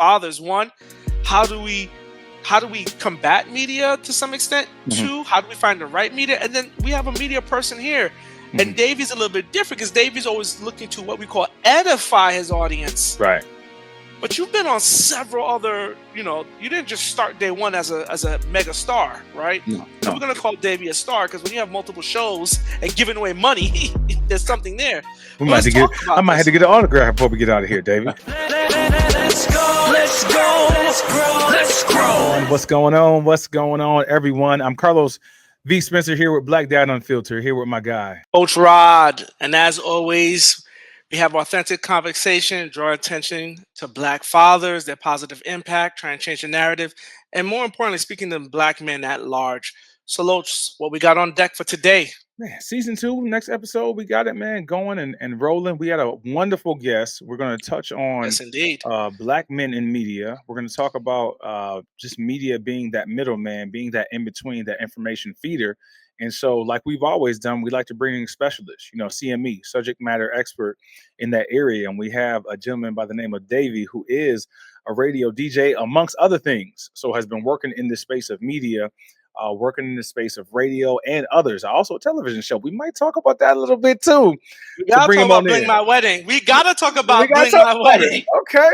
fathers. One, how do we combat media to some extent? Two, how do we find the right media? And then we have a media person here. And Davey's a little bit different because Davey's always looking to what we call edify his audience. Right. But you've been on several other, you didn't just start day one as a mega star, right? No. We're going to call Davey a star because when you have multiple shows and giving away money, there's something there. I might have to get an autograph before we get out of here, Davey. Let's grow. What's going on, everyone? I'm Carlos V. Spencer here with Black Dad Unfiltered, here with my guy, Coach Rod. And as always, we have authentic conversation, draw attention to Black fathers, their positive impact, try and change the narrative, and more importantly, speaking to Black men at large. So, Loach, what we got on deck for today? Man, season 2, next episode, we got it, man, going and rolling. We had a wonderful guest. We're going to touch on yes, indeed. Black men in media. We're going to talk about just media being that middleman, being that in-between, that information feeder. And so, like we've always done, we like to bring in specialists, CME, subject matter expert in that area. And we have a gentleman by the name of Davey, who is a radio DJ, amongst other things. So has been working in the space of media, working in the space of radio and others. Also a television show. We might talk about that a little bit too. We got to talk about Bling My Wedding. We got to talk about Bling My Wedding. Okay.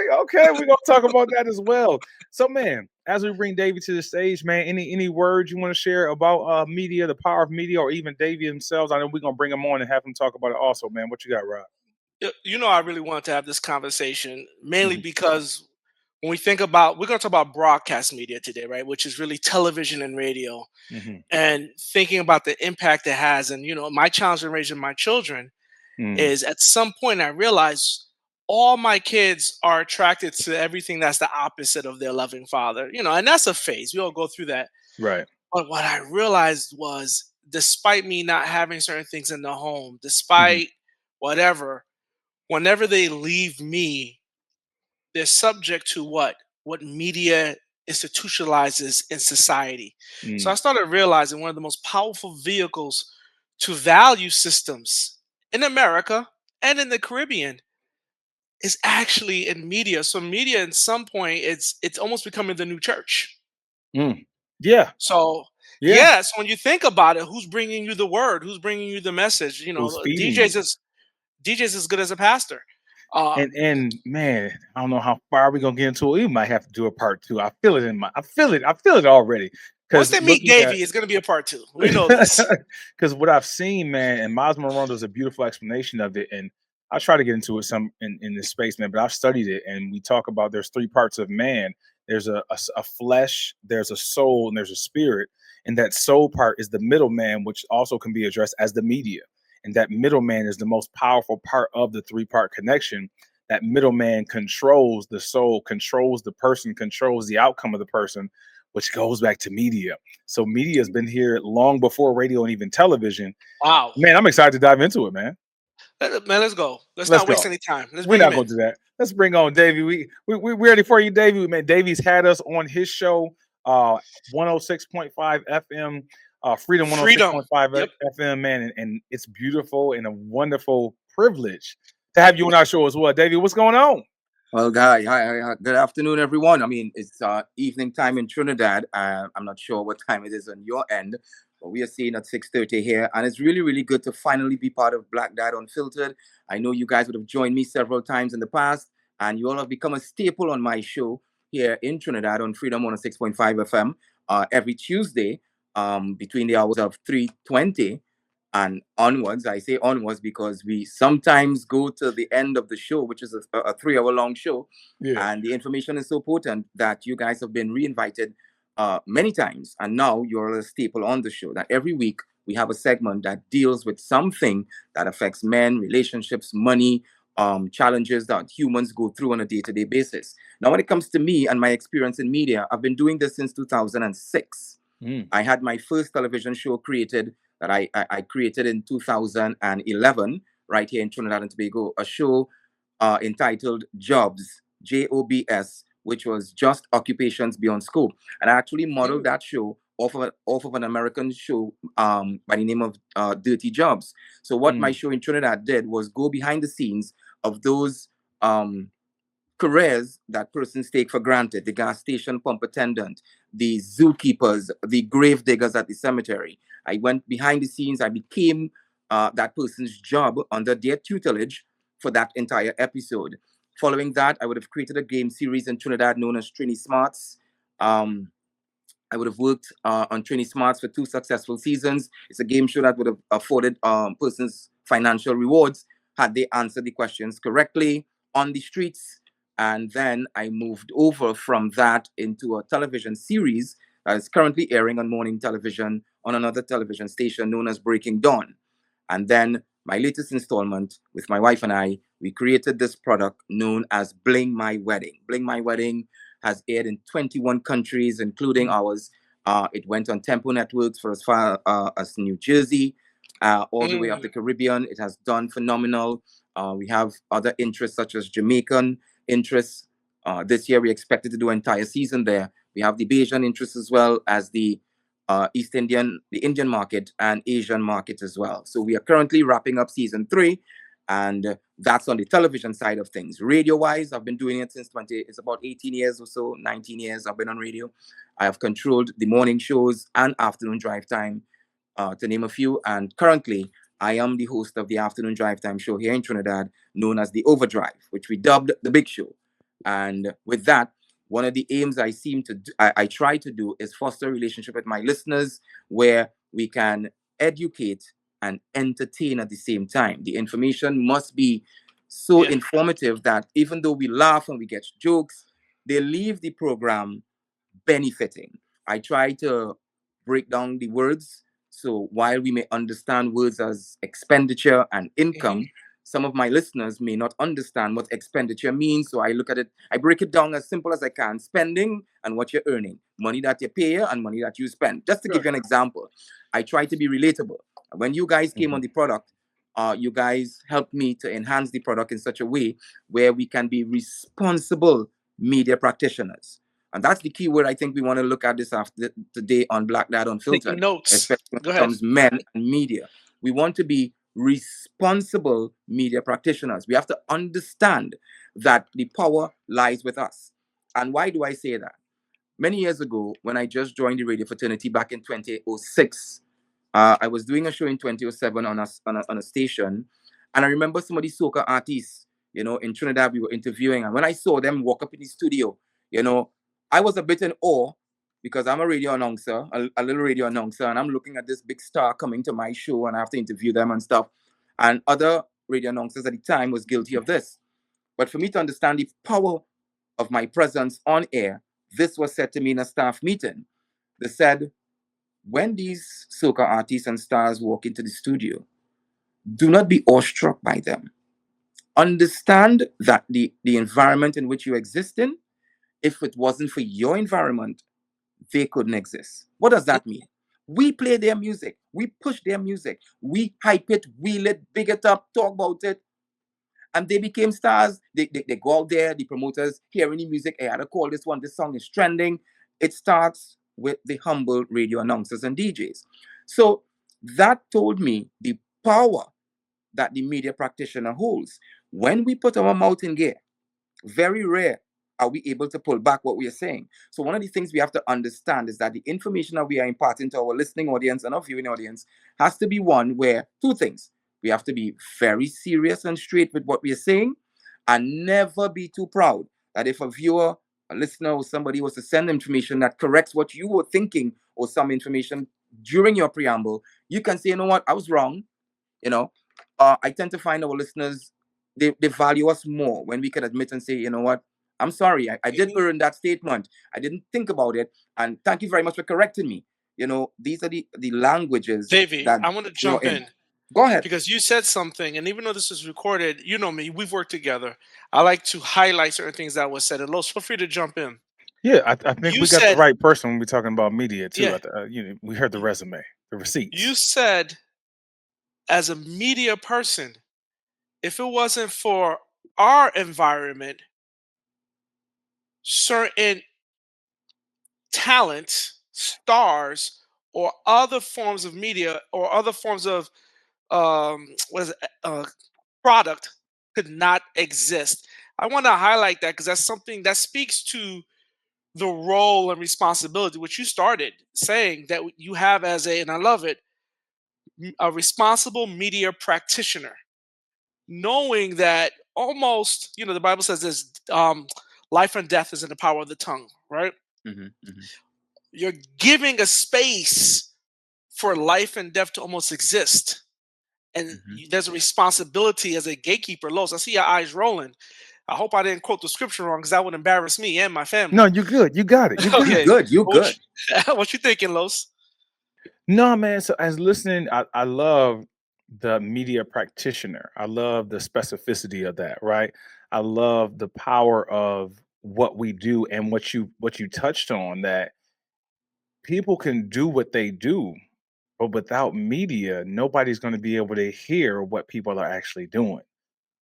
We're going to talk about that as well. So, man, as we bring Davey to the stage, man, any words you want to share about media, the power of media, or even Davey himself? I know we're going to bring him on and have him talk about it also, man. What you got, Rob? I really want to have this conversation, mainly because when we think about, we're going to talk about broadcast media today, right? Which is really television and radio, and thinking about the impact it has. And, my challenge in raising my children is at some point I realized all my kids are attracted to everything that's the opposite of their loving father, and that's a phase. We all go through that. Right. But what I realized was, despite me not having certain things in the home, despite whatever, whenever they leave me, they're subject to what media institutionalizes in society. So I started realizing one of the most powerful vehicles to value systems in America and in the Caribbean is actually in media. So media, at some point, it's almost becoming the new church. Yeah. So so when you think about it, who's bringing you the word? Who's bringing you the message? DJs as good as a pastor. And man, I don't know how far we're gonna get into it. We might have to do a part 2. I feel it already. Once they meet Davey, it's gonna be a part 2. We know this. Because what I've seen, man, and Miles Monroe does a beautiful explanation of it, and I try to get into it some in this space, man, but I've studied it, and we talk about there's 3 parts of man. There's a flesh, there's a soul, and there's a spirit. And that soul part is the middleman, which also can be addressed as the media. And that middleman is the most powerful part of the 3-part connection. That middleman controls the soul, controls the person, controls the outcome of the person, which goes back to media. So media has been here long before radio and even television. Wow. Man, I'm excited to dive into it, man. Man, let's go. Let's not waste any time. We're not going to do that. Let's bring on Davey. We ready for you, Davey. Man, Davey's had us on his show, 106.5 FM. Freedom 106.5 FM, man, and it's beautiful and a wonderful privilege to have you on our show as well. Davey, what's going on? Well, hi. Good afternoon, everyone. I mean, it's evening time in Trinidad. I'm not sure what time it is on your end, but we are seeing at 6:30 here, and it's really, really good to finally be part of Black Dad Unfiltered. I know you guys would have joined me several times in the past, and you all have become a staple on my show here in Trinidad on Freedom 106.5 FM every Tuesday. Between the hours of 3:20 and onwards. I say onwards because we sometimes go to the end of the show, which is a 3-hour long show. Yeah. And the information is so potent that you guys have been reinvited many times. And now you're a staple on the show. That every week we have a segment that deals with something that affects men, relationships, money, challenges that humans go through on a day-to-day basis. Now, when it comes to me and my experience in media, I've been doing this since 2006. I had my first television show created that I created in 2011 right here in Trinidad and Tobago, a show entitled Jobs, JOBS, which was Just Occupations Beyond Scope. And I actually modeled that show off of an American show by the name of Dirty Jobs. So what my show in Trinidad did was go behind the scenes of those careers that persons take for granted: the gas station pump attendant, the zookeepers, the grave diggers at the cemetery. I went behind the scenes. I became that person's job under their tutelage for that entire episode. Following that, I would have created a game series in Trinidad known as Trini Smarts. Um, I would have worked on Trini Smarts for 2 successful seasons. It's a game show that would have afforded persons financial rewards had they answered the questions correctly on the streets. And then I moved over from that into a television series that is currently airing on morning television on another television station known as Breaking Dawn. And then my latest installment with my wife and I, we created this product known as Bling My Wedding. Bling My Wedding has aired in 21 countries, including ours. It went on Tempo Networks for as far as New Jersey, all the way up the Mm. Caribbean. It has done phenomenal. We have other interests such as Jamaican interests. This year, we expected to do an entire season there. We have the Bayesian interests as well as the East Indian, the Indian market and Asian market as well. So we are currently wrapping up season 3, and that's on the television side of things. Radio wise, I've been doing it since 20. It's about 18 years or so, 19 years. I've been on radio. I have controlled the morning shows and afternoon drive time, to name a few. And currently, I am the host of the afternoon drive time show here in Trinidad, known as the Overdrive, which we dubbed the Big Show. And with that, one of the aims I try to do is foster a relationship with my listeners where we can educate and entertain at the same time. The information must be so Yeah. informative that even though we laugh and we get jokes, they leave the program benefiting. I try to break down the words. So while we may understand words as expenditure and Hmm. income, some of my listeners may not understand what expenditure means. So I look at it, I break it down as simple as I can: spending and what you're earning, money that you pay and money that you spend. Just to give Sure. you an example, I try to be relatable. When you guys came Mhm. on the product, you guys helped me to enhance the product in such a way where we can be responsible media practitioners. And that's the key word I think we want to look at this after today on Black Dad Taking Unfiltered, notes. especially when Go it ahead. comes men and media. We want to be responsible media practitioners. We have to understand that the power lies with us. And why do I say that? Many years ago, when I just joined the radio fraternity back in 2006, I was doing a show in 2007 on a station, and I remember some of these soca artists, in Trinidad, we were interviewing, and when I saw them walk up in the studio, you know, I was a bit in awe because I'm a radio announcer, a little radio announcer, and I'm looking at this big star coming to my show, and I have to interview them and stuff. And other radio announcers at the time was guilty of this. But for me to understand the power of my presence on air, this was said to me in a staff meeting. They said, when these soca artists and stars walk into the studio, do not be awestruck by them. Understand that the environment in which you exist in, if it wasn't for your environment, they couldn't exist. What does that mean? We play their music, we push their music, we hype it, wheel it, big it up, talk about it, and they became stars. They go out there, the promoters hearing the music. Hey, I had to call this one. This song is trending. It starts with the humble radio announcers and DJs. So that told me the power that the media practitioner holds. When we put our mouth in gear, very rare are we able to pull back what we are saying. So one of the things we have to understand is that the information that we are imparting to our listening audience and our viewing audience has to be one where two things. We have to be very serious and straight with what we are saying, and never be too proud that if a viewer, a listener, or somebody was to send information that corrects what you were thinking or some information during your preamble, you can say, you know what, I was wrong. you know I tend to find our listeners, they value us more when we can admit and say, you know what, I'm sorry, I did Hmm. earn that statement, I didn't think about it, and thank you very much for correcting me. These are the languages Davey, that I want to you're jump in. in Go ahead. because you said something, and even though this is recorded, you know me, we've worked together. I like to highlight certain things that was said. And Los, feel free to jump in. Yeah, I think You we got the said, right person when we're talking about media too. yeah, We heard the y- resume, the you receipts. said, as a media person, if it wasn't for our environment, certain talent, stars, or other forms of media or other forms of what is it, product could not exist. I want to highlight that because that's something that speaks to the role and responsibility, which you started saying that you have as a, and I love it, a responsible media practitioner, knowing that almost, the Bible says this, life and death is in the power of the tongue, right? Mm-hmm. You're giving a space for life and death to almost exist. And there's a responsibility as a gatekeeper. Los, I see your eyes rolling. I hope I didn't quote the scripture wrong because that would embarrass me and my family. No, you good. You got it. You got You Okay. it. good. You good. What you thinking, Los? No, man. So as listening, I love the media practitioner. I love the specificity of that, right? I love the power of what we do and what you touched on, that people can do what they do, but without media, nobody's going to be able to hear what people are actually doing,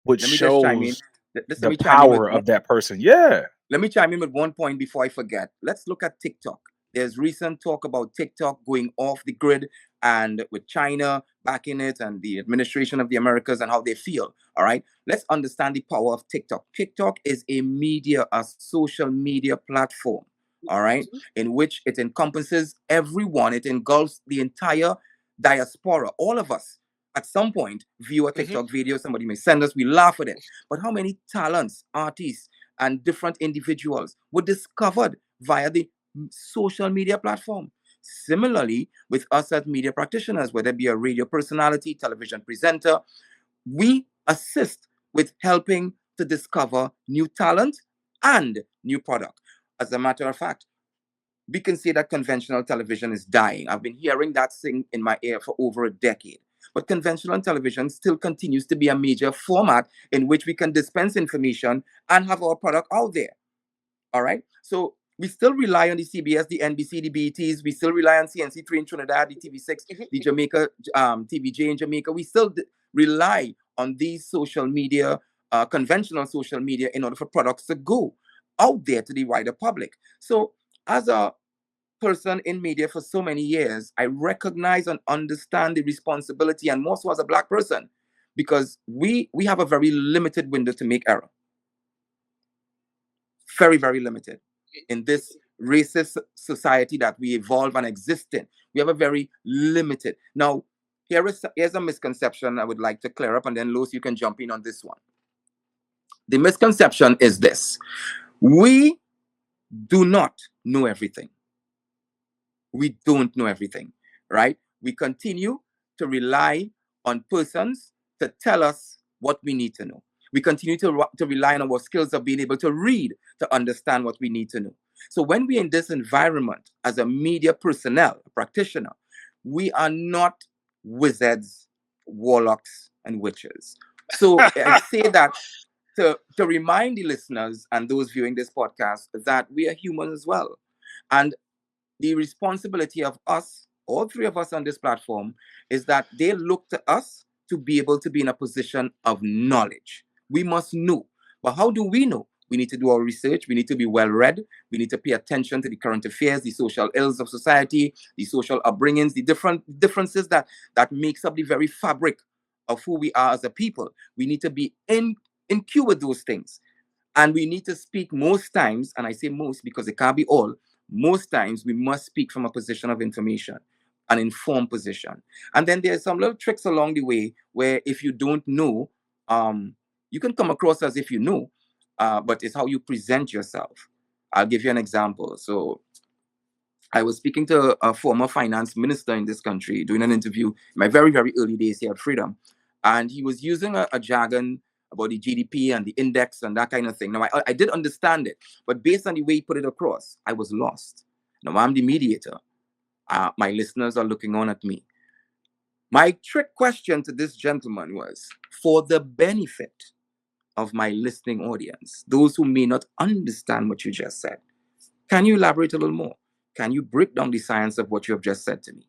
which Let me just chime in. shows Let the me chime in with power of that person. Yeah. Let me chime in with one point before I forget. Let's look at TikTok. There's recent talk about TikTok going off the grid and with China backing it and the administration of the Americas and how they feel. All right. Let's understand the power of TikTok. TikTok is a social media platform. All right. In which it encompasses everyone. It engulfs the entire diaspora. All of us at some point view a TikTok video. Somebody may send us, we laugh at it. But how many talents, artists, and different individuals were discovered via the social media platform? Similarly, with us as media practitioners, whether it be a radio personality, television presenter, we assist with helping to discover new talent and new product. As a matter of fact, we can say that conventional television is dying. I've been hearing that sing in my ear for over a decade. But conventional television still continues to be a major format in which we can dispense information and have our product out there. All right. So we still rely on the CBS, the NBC, the BETs. We still rely on CNC3 in Trinidad, the TV6, the Jamaica, TVJ in Jamaica. We still rely on these social media, conventional social media, in order for products to go out there to the wider public. So as a person in media for so many years, I recognize and understand the responsibility, and more so as a Black person, because we have a very limited window to make error. Very, very limited in this racist society that we evolve and exist in. We have a very limited. Now, here's a misconception I would like to clear up, and then Los, you can jump in on this one. The misconception is this: we do not know everything. We don't know everything, right? We continue to rely on persons to tell us what we need to know. We continue to rely on our skills of being able to read to understand what we need to know. So when we're in this environment as a media personnel, a practitioner, we are not wizards, warlocks, and witches. So I say that to remind the listeners and those viewing this podcast that we are human as well. And the responsibility of us, all three of us on this platform, is that they look to us to be able to be in a position of knowledge. We must know. But how do we know? We need to do our research. We need to be well read. We need to pay attention to the current affairs, the social ills of society, the social upbringings, the different differences that makes up the very fabric of who we are as a people. We need to be in tune with those things. And we need to speak most times, and I say most because it can't be all, most times we must speak from a position of information, an informed position. And then there's some little tricks along the way where if you don't know, you can come across as if you know, but it's how you present yourself. I'll give you an example. So I was speaking to a former finance minister in this country, doing an interview in my very, very early days here at Freedom. And he was using a jargon about the GDP and the index and that kind of thing. Now, I did understand it, but based on the way he put it across, I was lost. Now, I'm the mediator. My listeners are looking on at me. My trick question to this gentleman was, for the benefit of my listening audience, those who may not understand what you just said, can you elaborate a little more? Can you break down the science of what you have just said to me?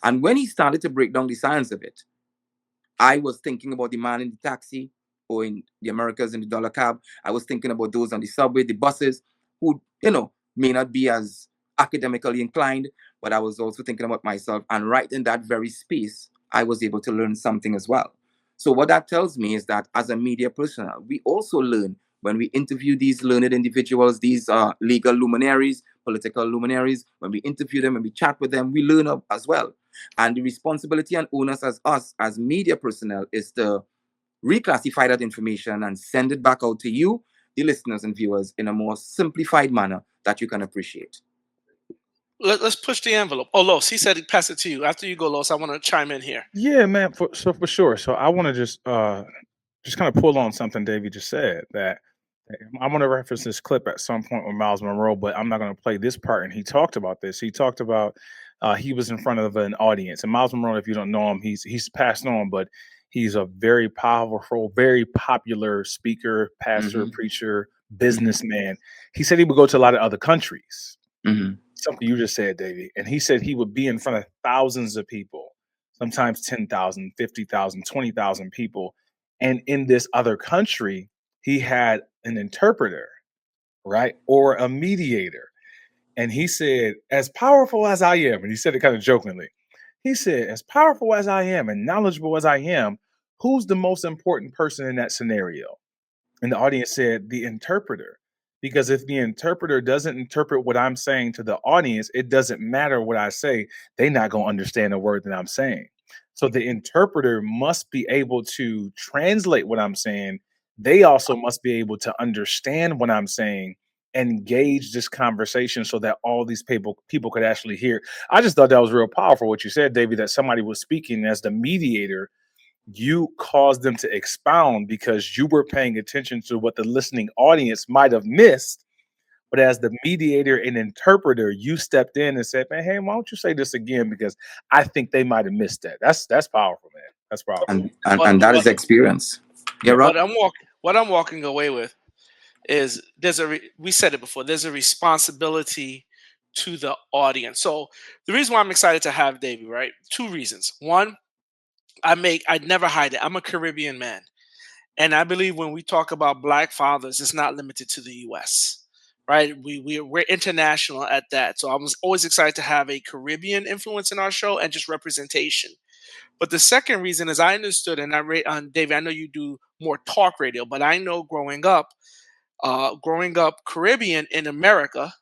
And when he started to break down the science of it, I was thinking about the man in the taxi or in the Americas in the dollar cab. I was thinking about those on the subway, the buses, who, may not be as academically inclined, but I was also thinking about myself. And right in that very space, I was able to learn something as well. So what that tells me is that as a media personnel, we also learn when we interview these learned individuals, these legal luminaries, political luminaries. When we interview them and we chat with them, we learn as well. And the responsibility and onus as us as media personnel is to reclassify that information and send it back out to you, the listeners and viewers, in a more simplified manner that you can appreciate. Let's push the envelope. Oh, Los, he said he'd pass it to you. After you go, Los, I want to chime in here. Yeah, man. For sure. So I want to just kind of pull on something Davey just said. That I want to reference this clip at some point with Miles Monroe, but I'm not going to play this part. And he talked about this. He talked about he was in front of an audience. And Miles Monroe, if you don't know him, he's passed on, but he's a very powerful, very popular speaker, pastor, preacher, businessman. He said he would go to a lot of other countries. Something you just said, Davey. And he said he would be in front of thousands of people, sometimes 10,000, 50,000, 20,000 people. And in this other country, he had an interpreter, right? Or a mediator. And he said, as powerful as I am, and he said it kind of jokingly, he said, as powerful as I am and knowledgeable as I am, who's the most important person in that scenario? And the audience said, the interpreter. Because if the interpreter doesn't interpret what I'm saying to the audience, it doesn't matter what I say. They're not going to understand the word that I'm saying. So the interpreter must be able to translate what I'm saying. They also must be able to understand what I'm saying and gauge this conversation so that all these people could actually hear. I just thought that was real powerful what you said, Davey, that somebody was speaking as the mediator. You caused them to expound because you were paying attention to what the listening audience might have missed. But as the mediator and interpreter, you stepped in and said, man, hey, why don't you say this again? Because I think they might have missed that. That's powerful, man. That's powerful. And that is experience. Yeah, Rob? What I'm walking away with is we said it before, there's a responsibility to the audience. So the reason why I'm excited to have Davey, right? Two reasons. One, I'd never hide it. I'm a Caribbean man. And I believe when we talk about Black fathers, it's not limited to the US, right? We're international at that. So I was always excited to have a Caribbean influence in our show and just representation. But the second reason is I understood, and I rate on David, I know you do more talk radio, but I know growing up Caribbean in America,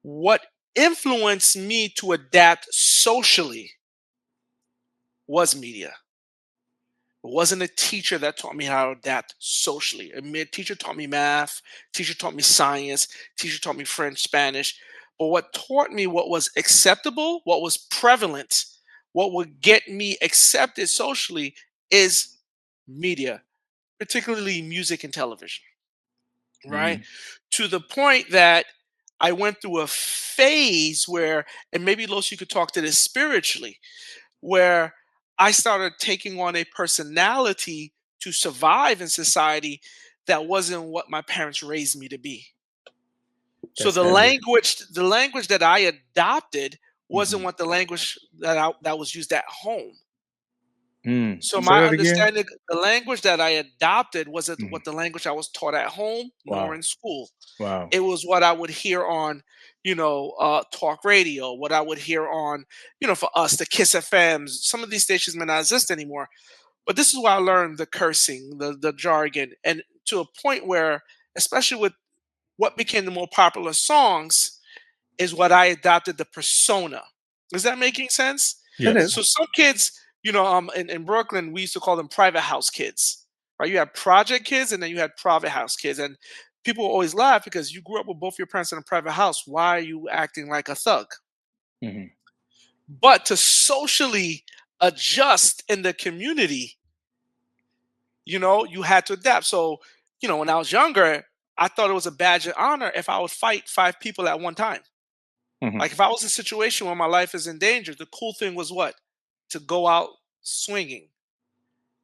what influenced me to adapt socially was media. It wasn't a teacher that taught me how to adapt socially. A teacher taught me math, teacher taught me science, teacher taught me French, Spanish. But what taught me what was acceptable, what was prevalent, what would get me accepted socially is media, particularly music and television, right? To the point that I went through a phase where, and maybe Los, you could talk to this spiritually, where I started taking on a personality to survive in society that wasn't what my parents raised me to be. So That's heavy. the language that I adopted wasn't what the language that was used at home. So Say my that again. understanding, the language that I adopted wasn't Mhm. what the language I was taught at home nor Wow. in school. Wow. It was what I would hear on, talk radio, what I would hear on, for us, the Kiss FMs. Some of these stations may not exist anymore. But this is where I learned the cursing, the jargon, and to a point where, especially with what became the more popular songs, is what I adopted the persona. Is that making sense? It Yes. is. So some kids, in Brooklyn, we used to call them private house kids, right? You had project kids and then you had private house kids. And people always laugh because you grew up with both your parents in a private house. Why are you acting like a thug? Mhm. But to socially adjust in the community, you had to adapt. So, when I was younger, I thought it was a badge of honor if I would fight five people at one time. Mhm. Like if I was in a situation where my life is in danger, the cool thing was what? To go out swinging.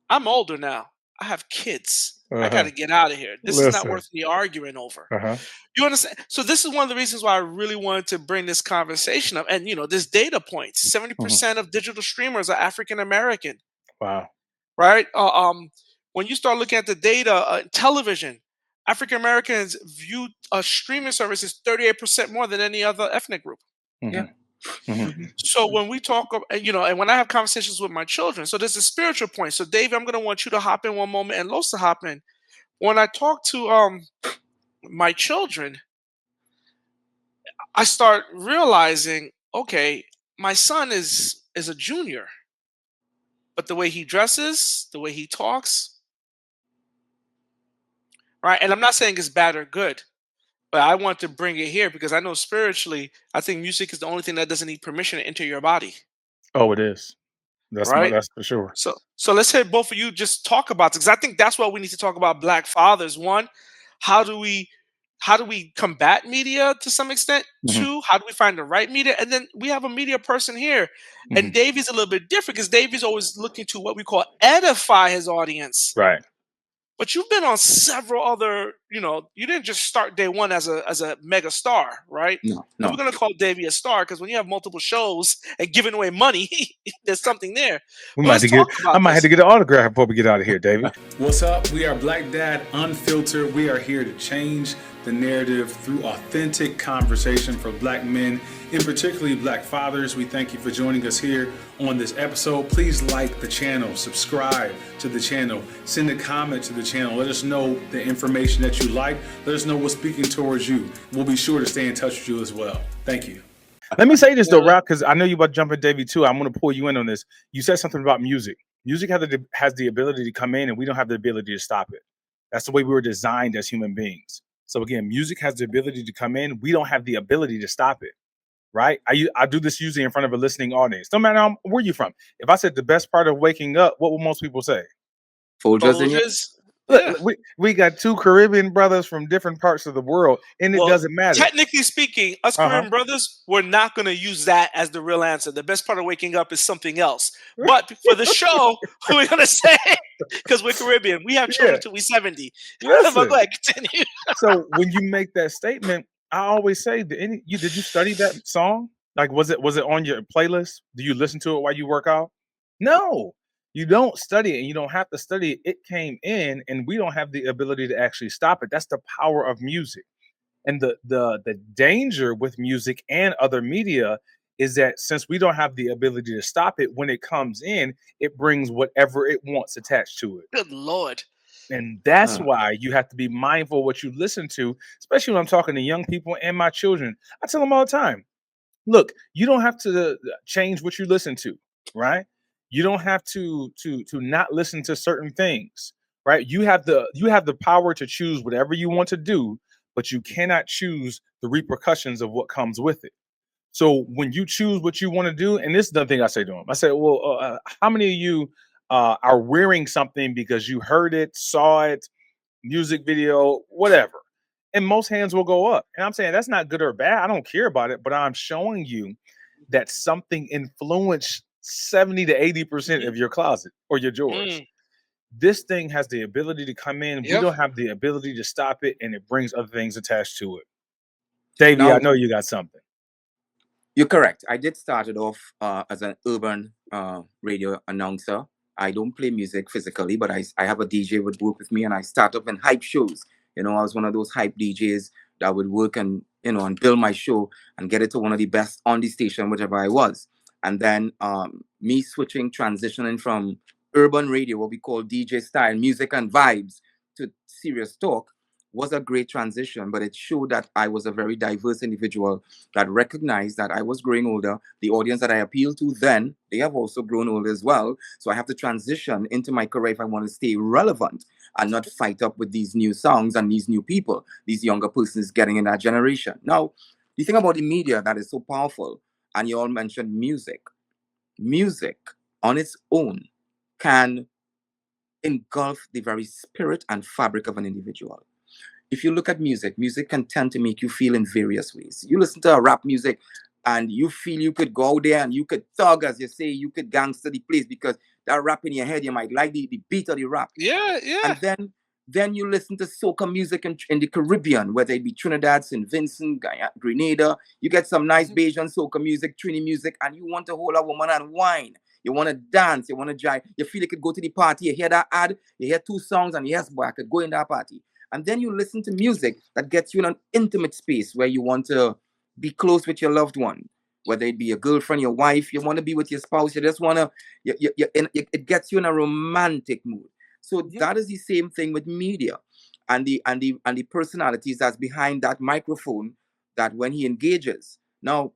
I'm older now. I have kids. I got Uh-huh. to get out of here. This is not Listen. worth me arguing over. Uh-huh. You understand? So this is one of the reasons why I really wanted to bring this conversation up. And this data points: 70% of digital streamers are African American, Wow. right? When you start looking at the data, television, African Americans view streaming services 38% more than any other ethnic group. Mhm. Yeah. So when we talk, and when I have conversations with my children, so there's a spiritual point. So Dave, I'm gonna want you to hop in one moment and Los to hop in. When I talk to my children, I start realizing, okay, my son is a junior, but the way he dresses, the way he talks, right? And I'm not saying it's bad or good, but I want to bring it here because I know spiritually, I think music is the only thing that doesn't need permission to enter your body, Oh, it is. right? That's for sure. So let's have both of you just talk about, because I think that's what we need to talk about. Black fathers. One, how do we combat media to some extent? Mhm, Two, how do we find the right media? And then we have a media person here, and mhm. Davey's a little bit different because Davey's always looking to what we call edify his audience. Right. But you've been on several other, you didn't just start day one as a mega star, right? No, And we're no. gonna call Davey a star because when you have multiple shows and giving away money, there's something there. We But might let's have to get. talk I about might have this. to get an autograph before we get out of here, Davey. What's up? We are Black Dad Unfiltered. We are here to change the narrative through authentic conversation for Black men, and particularly Black fathers. We thank you for joining us here on this episode. Please like the channel, subscribe to the channel, send a comment to the channel. Let us know the information that you like. Let us know what's speaking towards you. We'll be sure to stay in touch with you as well. Thank you. Let me say this though, Rob, because I know you about to jump in, Davey, too. I'm going to pull you in on this. You said something about music. Music has the ability to come in, and we don't have the ability to stop it. That's the way we were designed as human beings. So again, music has the ability to come in. We don't have the ability to stop it, right? I do this usually in front of a listening audience. No matter where you from. If I said the best part of waking up, what will most people say? Folgers in your Folgers. Look, Yeah. we got two Caribbean brothers from different parts of the world, and it Well, doesn't matter. technically speaking, us Uh-huh. Korean brothers, we're not going to use that as the real answer. The best part of waking up is something else. But for the show, we're going to say, because we're Caribbean, we have children Yeah. till we're 70. Listen. But go ahead, continue. So when you make that statement, I always say, did you study that song? Like, was it on your playlist? Do you listen to it while you work out? No, you don't study it, and you don't have to study it. It came in, and we don't have the ability to actually stop it. That's the power of music. And the danger with music and other media is that since we don't have the ability to stop it, when it comes in, it brings whatever it wants attached to it. Good Lord. And that's why you have to be mindful of what you listen to, especially when I'm talking to young people and my children. I tell them all the time, look, you don't have to change what you listen to, right? You don't have to not listen to certain things, right? You have the power to choose whatever you want to do, but you cannot choose the repercussions of what comes with it. So when you choose what you want to do, and this is the thing I say to them, I say, well, how many of you are wearing something because you heard it, saw it, music video, whatever? And most hands will go up. And I'm saying that's not good or bad. I don't care about it, but I'm showing you that something influenced 70 to 80% of your closet or your drawers. This thing has the ability to come in. Yep. We don't have the ability to stop it, and it brings other things attached to it. Davey, Now- I know you got something. You're correct. I did start it off as an urban radio announcer. I don't play music physically, but I have a DJ would work with me, and I start up in hype shows. I was one of those hype DJs that would work and and build my show and get it to one of the best on the station, whichever I was. And then me transitioning from urban radio, what we call DJ style music and vibes, to serious talk was a great transition, but it showed that I was a very diverse individual that recognized that I was growing older. The audience that I appealed to then, they have also grown older as well. So I have to transition into my career if I want to stay relevant and not fight up with these new songs and these new people, these younger persons getting in that generation. Now, the thing about the media that is so powerful, and you all mentioned music. Music on its own can engulf the very spirit and fabric of an individual. If you look at music, music can tend to make you feel in various ways. You listen to a rap music and you feel you could go there and you could thug, as you say, you could gangster the place because that rap in your head, you might like the beat of the rap. Yeah. And then you listen to soca music in the Caribbean, whether it be Trinidad, St. Vincent, Grenada. You get some nice Bajan soca music, Trini music, and you want to hold a woman and whine. You want to dance, you want to jive. You feel you could go to the party, you hear that ad, you hear 2 songs, and yes, boy, I could go in that party. And then you listen to music that gets you in an intimate space where you want to be close with your loved one. whether it be your girlfriend, your wife, you want to be with your spouse, you just want to, it gets you in a romantic mood. So Mhm. that is the same thing with media, and the personalities that's behind that microphone. That when he engages now,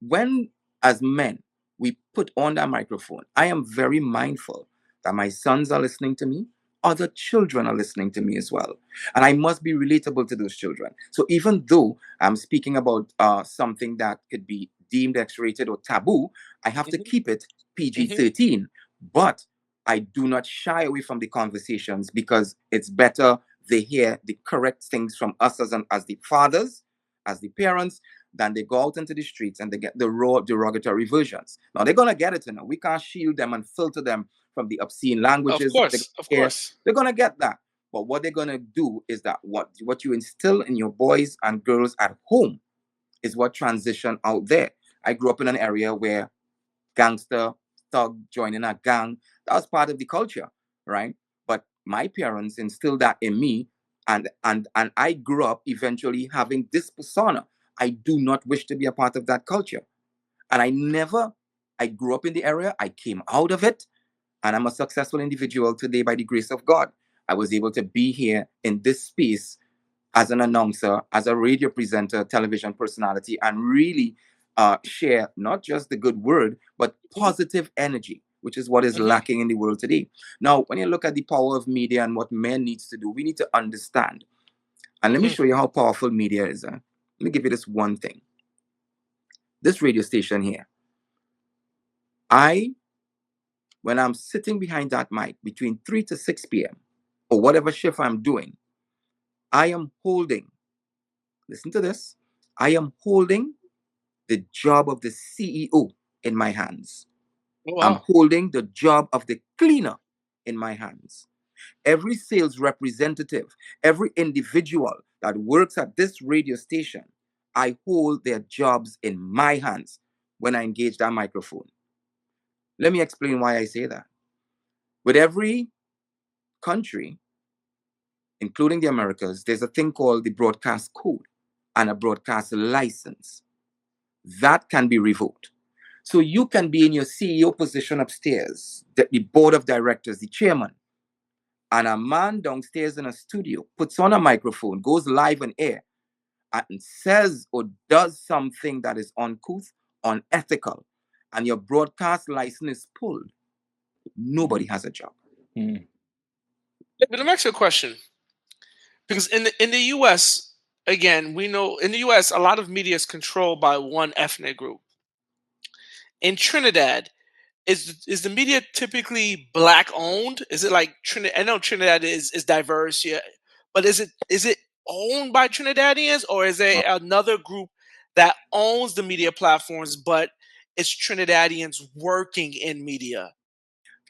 when as men we put on that microphone, I am very mindful that my sons are listening to me, other children are listening to me as well, and I must be relatable to those children. So even though I'm speaking about something that could be deemed X-rated or taboo, I have to Mhm. keep it Mhm. PG-13. But I do not shy away from the conversations, because it's better they hear the correct things from us as the fathers, as the parents, than they go out into the streets and they get the raw derogatory versions. Now they're gonna get it, we can't shield them and filter them from the obscene Of languages that they're course, gonna of hear. course. They're gonna get that. But what they're gonna do is that what you instill in your boys and girls at home is what transition out there. I grew up in an area where gangster, thug, joining a gang, that was part of the culture, right? But my parents instilled that in me, and I grew up eventually having this persona. I do not wish to be a part of that culture. And I grew up in the area, I came out of it, and I'm a successful individual today by the grace of God. I was able to be here in this space as an announcer, as a radio presenter, television personality, and really share not just the good word, but Mhm. positive energy, which is what is Mhm. lacking in the world today. Now, when you look at the power of media and what men needs to do, we need to understand. And let me Mhm. show you how powerful media is. Let me give you this one thing. This radio station here, I, when I'm sitting behind that mic between 3 to 6 p.m., or whatever shift I'm doing, I am holding, listen to this, I am holding the job of the CEO in my hands. Oh, I'm wow. holding the job of the cleaner in my hands. Every sales representative, every individual that works at this radio station, I hold their jobs in my hands when I engage that microphone. Let me explain why I say that. With every country, including the Americas, there's a thing called the broadcast code and a broadcast license that can be revoked. So you can be in your CEO position upstairs, the board of directors, the chairman, and a man downstairs in a studio puts on a microphone, goes live on air, and says or does something that is uncouth, unethical, and your broadcast license is pulled. Nobody has a job. Mm. But let me ask you a question. Because in the US, again, we know in the US a lot of media is controlled by one ethnic group. In Trinidad, is the media typically black owned? Is it like Trinidad? I know Trinidad is diverse, yeah, but is it owned by Trinidadians, or is there another group that owns the media platforms, but it's Trinidadians working in media?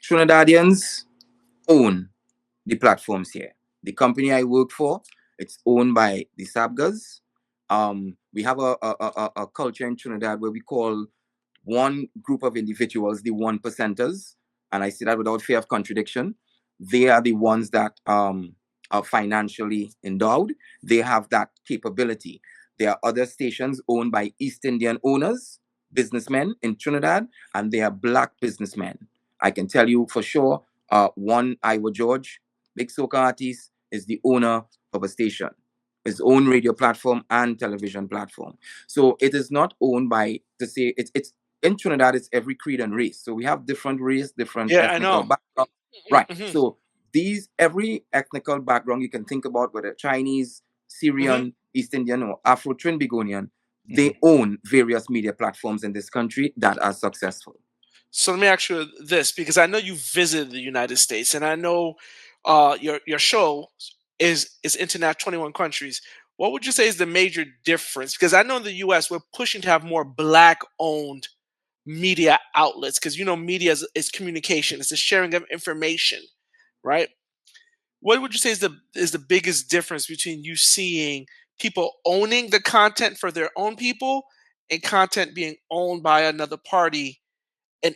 Trinidadians own the platforms here. The company I work for, it's owned by the Sabgas. We have a culture in Trinidad where we call one group of individuals the one percenters, and I say that without fear of contradiction. They are the ones that are financially endowed. They have that capability. There are other stations owned by East Indian owners, businessmen in Trinidad, and they are black businessmen. I can tell you for sure, one Iowa George, big soca artist, is the owner of a station, his own radio platform and television platform. So it is not owned by, to say it's in Trinidad, it's every creed and race. So we have different race, different Yeah, I ethnical know. background. Right. Hmm. So these every ethnical background you can think about, whether Chinese, Hmm. Syrian, East Indian, or Afro Trinbagonian, they Mhm. own various media platforms in this country that are successful. So let me ask you this, because I know you visited the United States, and I know your show is internet 21 countries. What would you say is the major difference? Because I know in the U.S. we're pushing to have more black owned media outlets, because media is communication, it's the sharing of information, right? What would you say is the biggest difference between you seeing people owning the content for their own people and content being owned by another party, and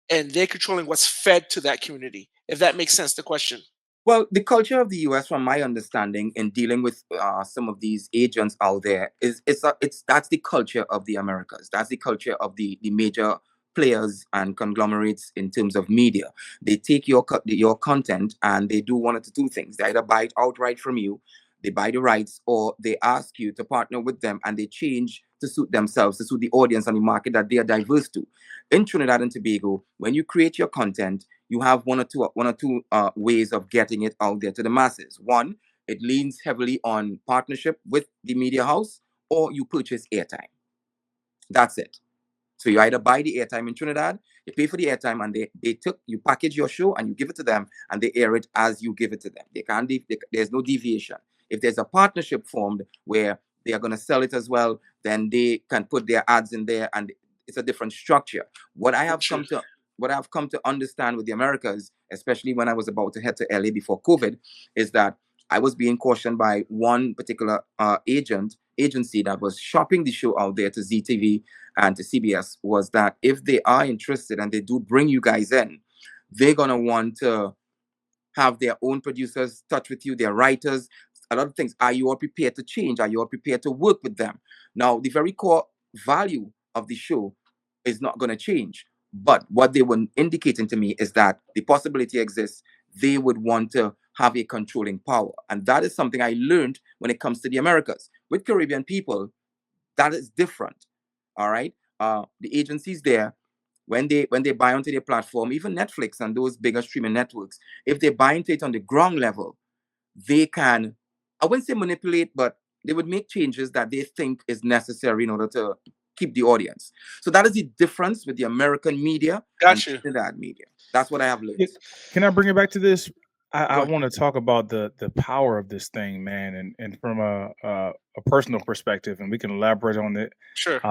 they're controlling what's fed to that community? If that makes sense, the question. Well, the culture of the U.S., from my understanding, in dealing with some of these agents out there, is it's that's the culture of the Americas. That's the culture of the major players and conglomerates in terms of media. They take your content and they do one of the two things. They either buy it outright from you, they buy the rights, or they ask you to partner with them and they change to suit themselves, to suit the audience and the market that they are diverse to. In Trinidad and Tobago, when you create your content, you have one or two ways of getting it out there to the masses. One, it leans heavily on partnership with the media house, or you purchase airtime. That's it. So you either buy the airtime in Trinidad, you pay for the airtime, and you package your show and you give it to them, and they air it as you give it to them. There's no deviation. If there's a partnership formed where they are going to sell it as well, then they can put their ads in there, and it's a different structure. What I have come to what I've come to understand with the Americas, especially when I was about to head to LA before COVID, is that I was being cautioned by one particular agency that was shopping the show out there to ZTV and to CBS, was that if they are interested and they do bring you guys in, they're gonna want to have their own producers touch with you, their writers, a lot of things. Are you all prepared to change? Are you all prepared to work with them? Now, the very core value of the show is not going to change. But what they were indicating to me is that the possibility exists they would want to have a controlling power. And that is something I learned when it comes to the Americas. With Caribbean people, that is different. All right. The agencies there, when they buy onto their platform, even Netflix and those bigger streaming networks, if they buy into it on the ground level, they can, I wouldn't say manipulate, but they would make changes that they think is necessary in order to keep the audience. So that is the difference with the American media and Got you. Trinidad media. That's what I have learned. Yeah, can I bring it back to this? I Go ahead. want to talk about the power of this thing, man, and from a personal perspective, and we can elaborate on it Sure.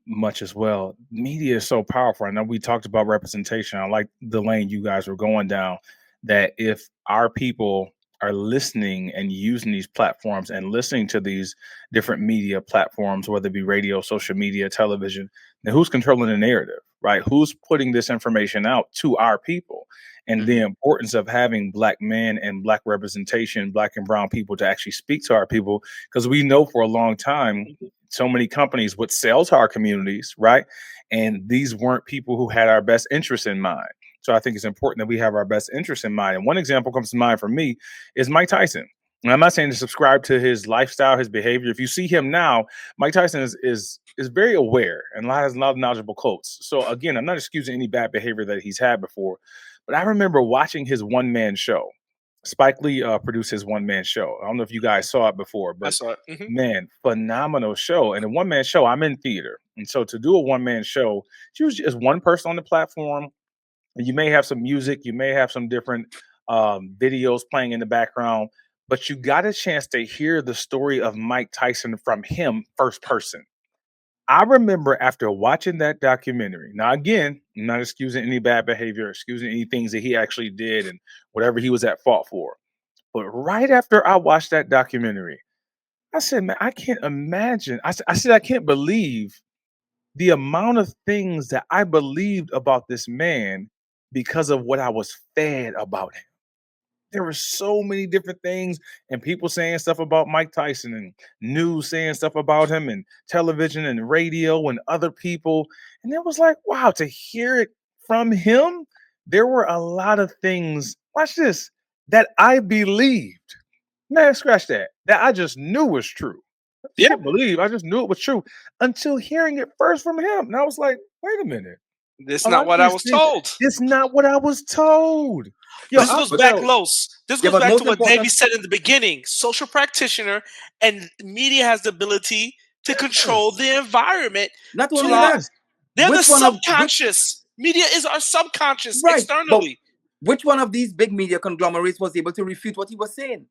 much as well. Media is so powerful. I know we talked about representation. I like the lane you guys were going down. That if our people are listening and using these platforms and listening to these different media platforms, whether it be radio, social media, television, then who's controlling the narrative, right? Who's putting this information out to our people? And the importance of having Black men and Black representation, Black and brown people to actually speak to our people, because we know for a long time, so many companies would sell to our communities, right? And these weren't people who had our best interests in mind. So I think it's important that we have our best interests in mind. And one example comes to mind for me is Mike Tyson. And I'm not saying to subscribe to his lifestyle, his behavior. If you see him now, Mike Tyson is very aware and has a lot of knowledgeable quotes. So again, I'm not excusing any bad behavior that he's had before, but I remember watching his one-man show. Spike Lee produced his one-man show. I don't know if you guys saw it before, I but saw it. Mhm. man, phenomenal show. And a one-man show, I'm in theater. And so to do a one-man show, it's usually just one person on the platform. And you may have some music, you may have some different videos playing in the background, but you got a chance to hear the story of Mike Tyson from him first person. I remember after watching that documentary, now again, I'm not excusing any bad behavior, excusing any things that he actually did and whatever he was at fault for. But right after I watched that documentary, I said, man, I can't imagine. I said, I can't believe the amount of things that I believed about this man because of what I was fed about him. There were so many different things and people saying stuff about Mike Tyson and news saying stuff about him and television and radio and other people. And it was like, wow, to hear it from him, there were a lot of things, watch this, that I believed. Man, scratch that I just knew was true. I Yeah. can't believe I just knew it was true until hearing it first from him. And I was like, wait a minute. This A not lot of what I these was things, told. it's not what I was told. Yo, This goes But back, yo, Los. This yeah, goes but back to most what Davey important, said in the beginning. Social practitioner and media has the ability to control the environment not to only allow. that, yes. They're the which one of which subconscious. Media is our subconscious right, but externally. which one of these big media conglomerates was able to refute what he was saying?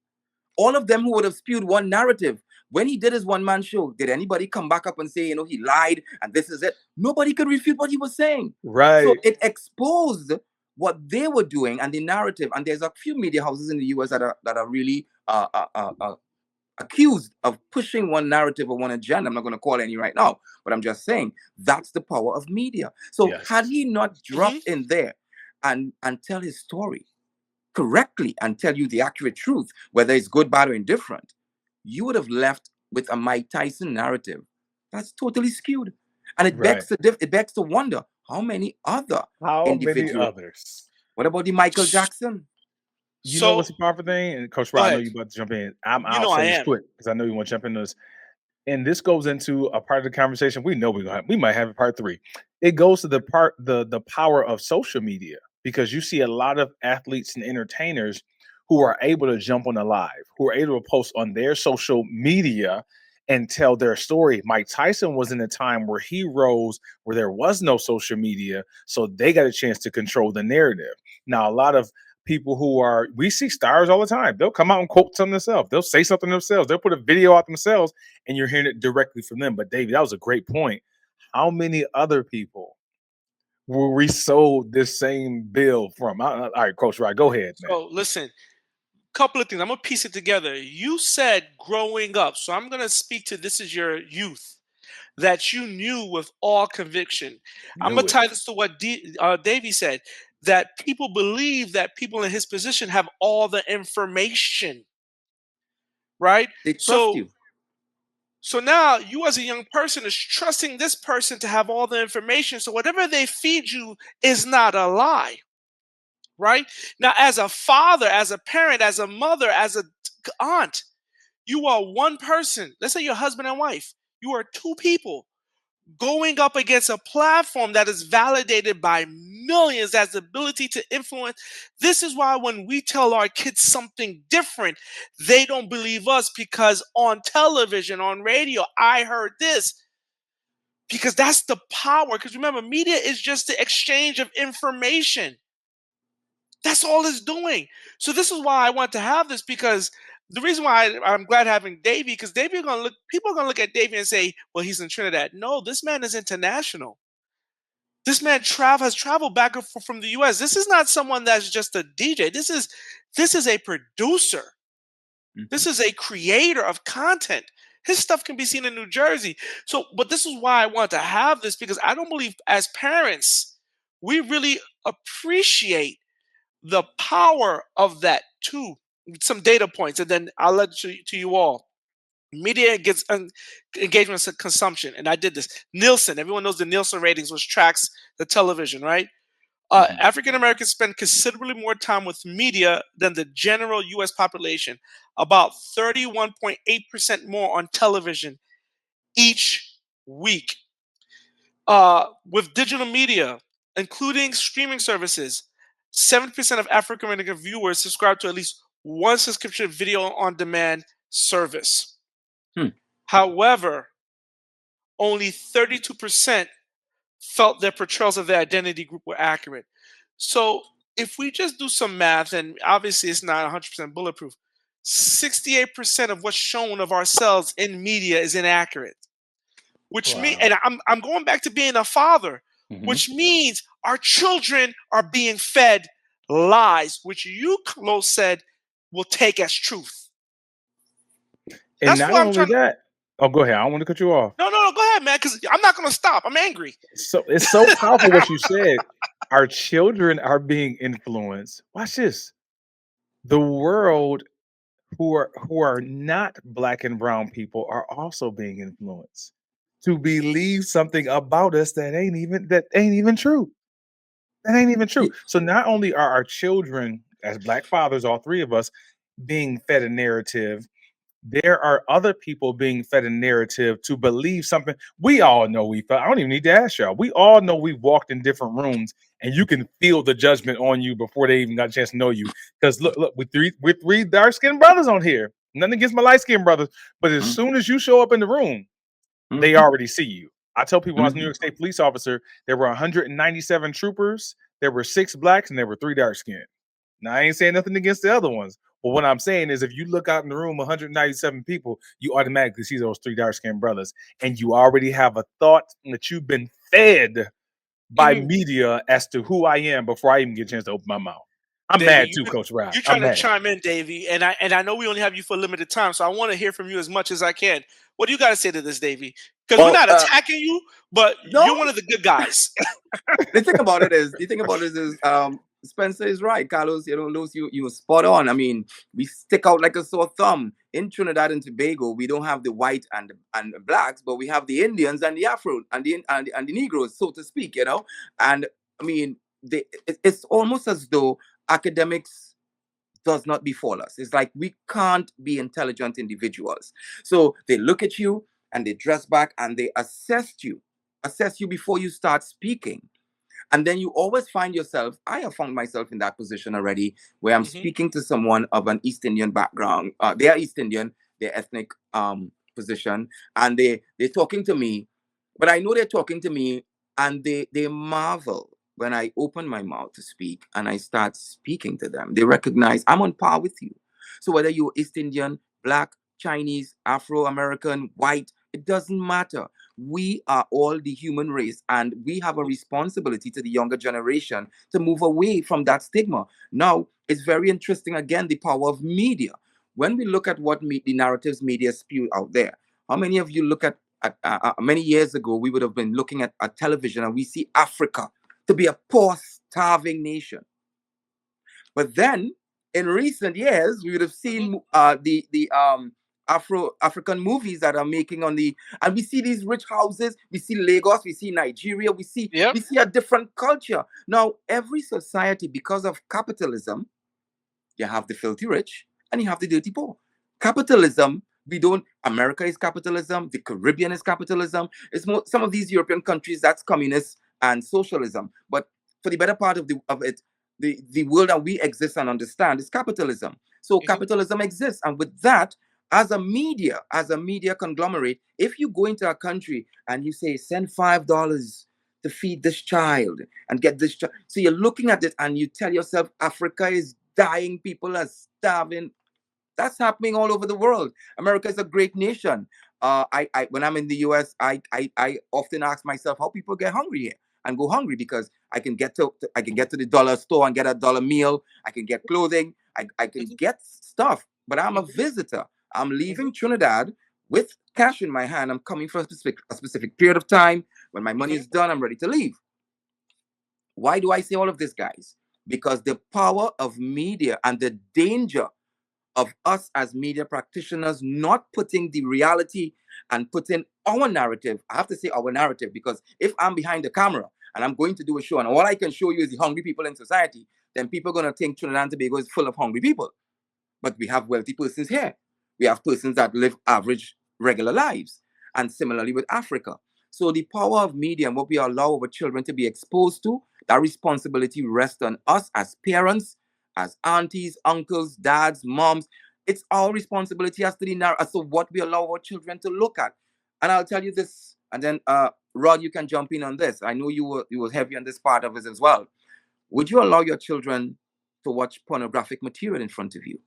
All of them who would have spewed one narrative. When he did his one-man show, did anybody come back up and say, he lied and this is it? Nobody could refute what he was saying. So Right. it exposed what they were doing and the narrative. And there's a few media houses in the US that are really accused of pushing one narrative or one agenda. I'm not going to call any right now, but I'm just saying that's the power of media. So Yes. had he not Mhm. dropped in there and tell his story, correctly and tell you the accurate truth, whether it's good, bad, or indifferent, you would have left with a Mike Tyson narrative that's totally skewed. And it Right. begs to wonder how many other How many individuals. others? What about the Michael Jackson? You know So what's the powerful thing? And Coach go Rod, I know ahead. you about to jump in. You I'll know I say this am. quick because I know you want to jump into this. And this goes into a part of the conversation we know we might have a part 3. It goes to the power of social media, because you see a lot of athletes and entertainers who are able to jump on a live, who are able to post on their social media and tell their story. Mike Tyson was in a time where he rose where there was no social media, so they got a chance to control the narrative. Now, a lot of people we see stars all the time. They'll come out and quote something themselves. They'll say something themselves. They'll put a video out themselves, and you're hearing it directly from them. But Davey, that was a great point. How many other people were we sold this same bill from? All right, Coach Rod, go ahead, man. So listen, couple of things. I'm gonna piece it together. You said growing up, so I'm gonna speak to this is your youth that you knew with all conviction. I'm gonna Knew it. tie this to what Davey said, that people believe that people in his position have all the information, right? They trust So you. so now you as a young person is trusting this person to have all the information. So whatever they feed you is not a lie, right? Now, as a father, as a parent, as a mother, as a aunt, you are one person. Let's say you're husband and wife. You are two people going up against a platform that is validated by millions, has the ability to influence. This is why when we tell our kids something different, they don't believe us, because on television, on radio, I heard this. Because that's the power. Because remember, media is just the exchange of information. That's all it's doing. So this is why I want to have this, because the reason why I'm glad having Davey, because Davey are gonna look, people are gonna look at Davey and say, well, he's in Trinidad. No, this man is international. This man has traveled back and forth from the US. This is not someone that's just a DJ. This is a producer. This is a creator of content. His stuff can be seen in New Jersey. So, but this is why I want to have this, because I don't believe as parents, we really appreciate the power of that too. Some data points, and then I'll let to you all. Media gets engagement and consumption, and I did this. Nielsen, everyone knows the Nielsen ratings, which tracks the television, right? African Americans spend considerably more time with media than the general U.S. population, about 31.8% more on television each week. With digital media, including streaming services, 7% of African American viewers subscribe to at least one subscription video on demand service. Hmm. However, only 32% felt their portrayals of their identity group were accurate. So if we just do some math, and obviously it's not 100% bulletproof, 68% of what's shown of ourselves in media is inaccurate. Which means, Wow. and I'm going back to being a father, which means our children are being fed lies, which you, Close, said will take as truth. And That's not what I'm only trying to. that, oh, go ahead. I don't want to cut you off. No, go ahead, man, because I'm not going to stop. I'm angry. So it's so powerful what you said. Our children are being influenced. Watch this. The world who are not black and brown people are also being influenced to believe something about us that ain't even true. That ain't even true. Ye- So not only are our children, as black fathers, all three of us, being fed a narrative, there are other people being fed a narrative to believe something. We all know we felt. I don't even need to ask y'all. We all know we've walked in different rooms and you can feel the judgment on you before they even got a chance to know you. Because look, we're three dark-skinned brothers on here. Nothing against my light-skinned brothers, but as Mhm. soon as you show up in the room, they Mhm. already see you. I tell people when I was a New Mhm. York State police officer, there were 197 troopers, there were 6 blacks, and there were 3 dark-skinned. Now, I ain't saying nothing against the other ones, but what I'm saying is if you look out in the room, 197 people, you automatically see those 3 dark-skinned brothers, and you already have a thought that you've been fed by Mhm. media as to who I am before I even get a chance to open my mouth. I'm Davey, mad too, Coach Rod. you're I'm trying to mad. chime in, Davey, and I know we only have you for a limited time, so I want to hear from you as much as I can. What do you got to say to this, Davey? Because we're Well, not attacking you, but no. you're one of the good guys. The thing about it is, Spencer is right, Carlos. Those you were spot on. I mean, we stick out like a sore thumb in Trinidad and Tobago. We don't have the white and the blacks, but we have the Indians and the Afro and the Negroes, so to speak. And I mean, it's almost as though academics does not befall us. It's like we can't be intelligent individuals. So they look at you and they dress back and they assess you before you start speaking. And then you always find yourself, I have found myself in that position already, where I'm Mhm. speaking to someone of an East Indian background. They are East Indian, their ethnic position, and they're talking to me, but I know they're talking to me, and they marvel when I open my mouth to speak and I start speaking to them. They recognize I'm on par with you. So whether you're East Indian, Black, Chinese, Afro American, white, it doesn't matter. We are all the human race, and we have a responsibility to the younger generation to move away from that stigma. Now, it's very interesting again, the power of media. When we look at what the narratives media spew out there, how many of you look at many years ago, we would have been looking at television and we see Africa to be a poor, starving nation. But then, in recent years, we would have Mhm. seen the African movies that are making and we see these rich houses. We see Lagos, we see Nigeria, we see Yep. we see a different culture. Now, every society, because of capitalism, you have the filthy rich and you have the dirty poor. Capitalism, we don't. America is capitalism. The Caribbean is capitalism. It's more some of these European countries that's communist and socialism. But for the better part of it, the world that we exist and understand is capitalism. So Mhm. capitalism exists, and with that, as a media conglomerate, if you go into a country and you say send $5 to feed this child and get this child, so you're looking at it and you tell yourself Africa is dying, people are starving. That's happening all over the world. America is a great nation. I when I'm in the US, I often ask myself how people get hungry here and go hungry because I can get to the dollar store and get a dollar meal. I can get clothing. I can Mhm. get stuff. But I'm a Mhm. visitor. I'm Mhm. leaving Trinidad with cash in my hand. I'm coming for a specific period of time. When my money Mhm. is done, I'm ready to leave. Why do I say all of this, guys? Because the power of media and the danger of us as media practitioners not putting the reality and putting our narrative. I have to say our narrative because if I'm behind the camera and I'm going to do a show and all I can show you is the hungry people in society, then people are going to think Trinidad and Tobago is full of hungry people. But we have wealthy persons here. We have persons that live average, regular lives. And similarly with Africa. So the power of media and what we allow our children to be exposed to, that responsibility rests on us as parents, as aunties, uncles, dads, moms. It's our responsibility as to what we allow our children to look at. And I'll tell you this, and then Rod, you can jump in on this. I know you were heavy on this part of it as well. Would you allow your children to watch pornographic material in front of you?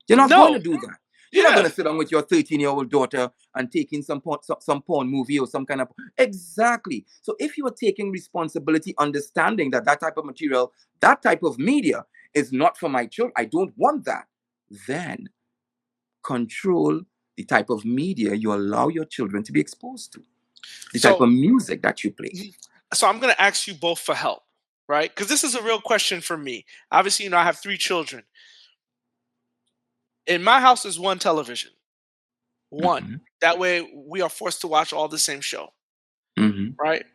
You're not going No. to do that. You're not going Yeah. to sit down with your 13-year-old daughter and take in some porn movie or some kind of. Exactly. So if you are taking responsibility, understanding that that type of material, that type of media is not for my children, I don't want that, then control the type of media you allow your children to be exposed to, the type So of music that you play. Mhm. So I'm going to ask you both for help, right? Because this is a real question for me. Obviously, I have 3 children. In my house, there's one television, one. Hmm. That way, we are forced to watch all the same show, Hmm. right?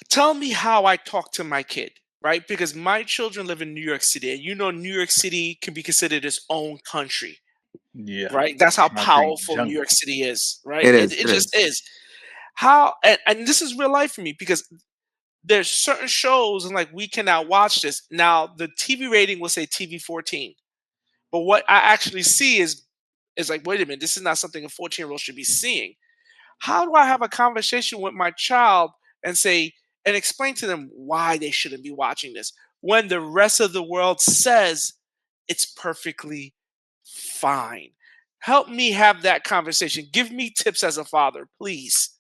Tell me how I talk to my kid, right? Because my children live in New York City, and New York City can be considered its own country, Yeah, right? That's how concrete powerful New jungle. York City is, right? It It, is. it It just is. is. How, and this is real life for me because there's certain shows and like we cannot watch this. Now the TV rating will say TV 14, but what I actually see is like, wait a minute, this is not something a 14-year-old should be seeing. How do I have a conversation with my child and say and explain to them why they shouldn't be watching this when the rest of the world says it's perfectly fine? Help me have that conversation. Give me tips as a father, please.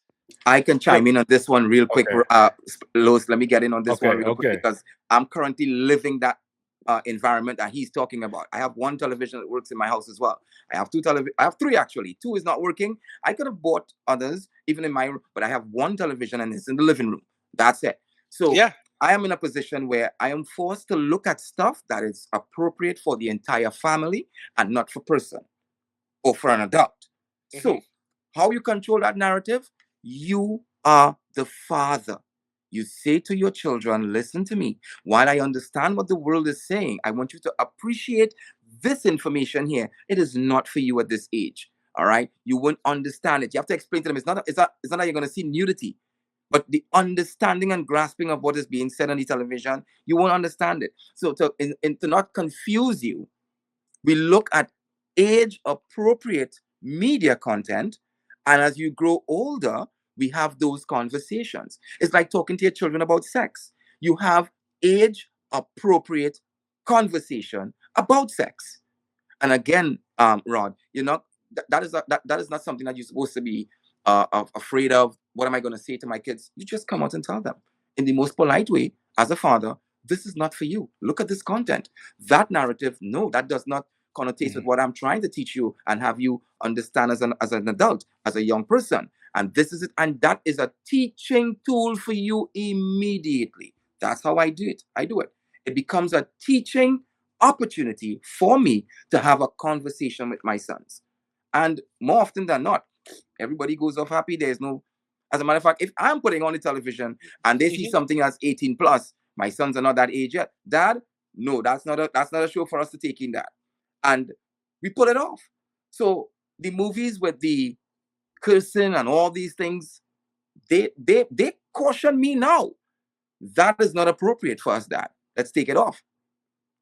I can So chime in on this one real quick, okay, Lois. Let me get in on this one okay, real quick okay. because I'm currently living that environment that he's talking about. I have one television that works in my house as well. I have I have three actually. Two is not working. I could have bought others even in my room, but I have one television and it's in the living room. That's it. So Yeah. I am in a position where I am forced to look at stuff that is appropriate for the entire family and not for person or for an adult. So, how you control that narrative? You are the father. You say to your children, listen to me. While I understand what the world is saying, I want you to appreciate this information here. It is not for you at this age. All right. You won't understand it. You have to explain to them. It's not that you're going to see nudity, but the understanding and grasping of what is being said on the television, you won't understand it. So to not confuse you, we look at age appropriate media content. And as you grow older, we have those conversations. It's like talking to your children about sex. You have age appropriate conversation about sex. And again, Rod, that is not something that you're supposed to be afraid of. What am I going to say to my kids? You just come out and tell them in the most polite way. As a father, this is not for you. Look at this content. That narrative, no, that does not connotate with what I'm trying to teach you and have you understand as an adult, as a young person. And this is it. And that is a teaching tool for you immediately. That's how I do it. It becomes a teaching opportunity for me to have a conversation with my sons. And more often than not, everybody goes off happy. There's no, as a matter of fact, if I'm putting on the television and they see something as 18 plus, my sons are not that age yet. Dad, no, that's not a show for us to take in that. And we put it off. So the movies with the cursing and all these things, they caution me now. That is not appropriate for us, Dad. Let's take it off.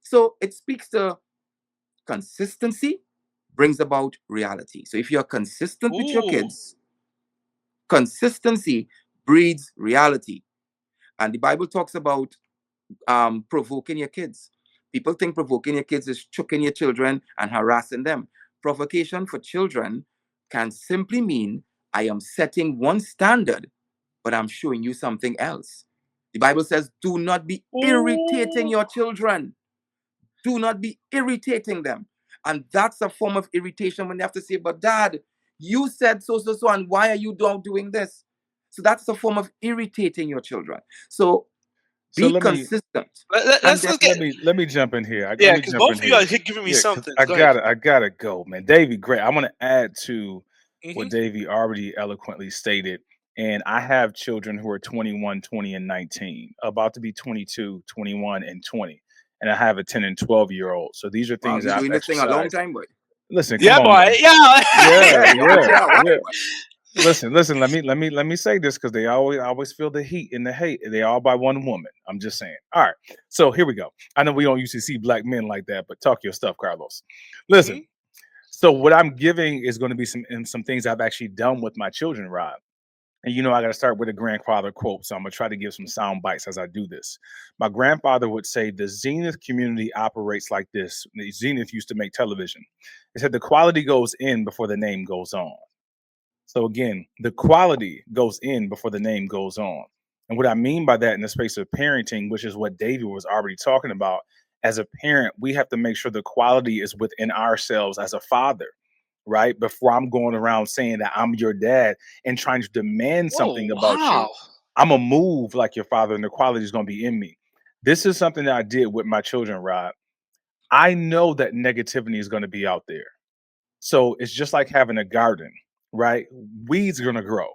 So it speaks to consistency brings about reality. So if you're consistent with your kids, consistency breeds reality. And the Bible talks about provoking your kids. People think provoking your kids is choking your children and harassing them. Provocation for children can simply mean I am setting one standard, but I'm showing you something else. The Bible says, do not be irritating your children. Do not be irritating them. And that's a form of irritation when they have to say, but Dad, you said so, and why are you doing this? So that's a form of irritating your children. So be consistent. Let me jump in here. Yeah, because both of you are giving me something. I gotta go, man. Davey, great. I want to add to what Mhm. Davey already eloquently stated. And I have children who are 21, 20, and 19, about to be 22, 21, and 20. And I have a 10 and 12-year-old. So these are Wow, things you're that I've doing this thing a long exercised. time, boy. Listen, Yeah, come on, boy. man. Yeah. Yeah. Listen. Let me say this because they always feel the heat and the hate. They all by one woman. I'm just saying. All right. So here we go. I know we don't usually see black men like that, but talk your stuff, Carlos. Listen. Mhm. So what I'm giving is going to be some things I've actually done with my children, Rob. And I got to start with a grandfather quote. So I'm going to try to give some sound bites as I do this. My grandfather would say the Zenith community operates like this. The Zenith used to make television. He said the quality goes in before the name goes on. So again, the quality goes in before the name goes on. And what I mean by that in the space of parenting, which is what Davey was already talking about, as a parent, we have to make sure the quality is within ourselves as a father, right? Before I'm going around saying that I'm your dad and trying to demand something Oh, about you. wow. I'm going to move like your father and the quality is going to be in me. This is something that I did with my children, Rob. I know that negativity is going to be out there. So it's just like having a garden, right? Weeds are going to grow,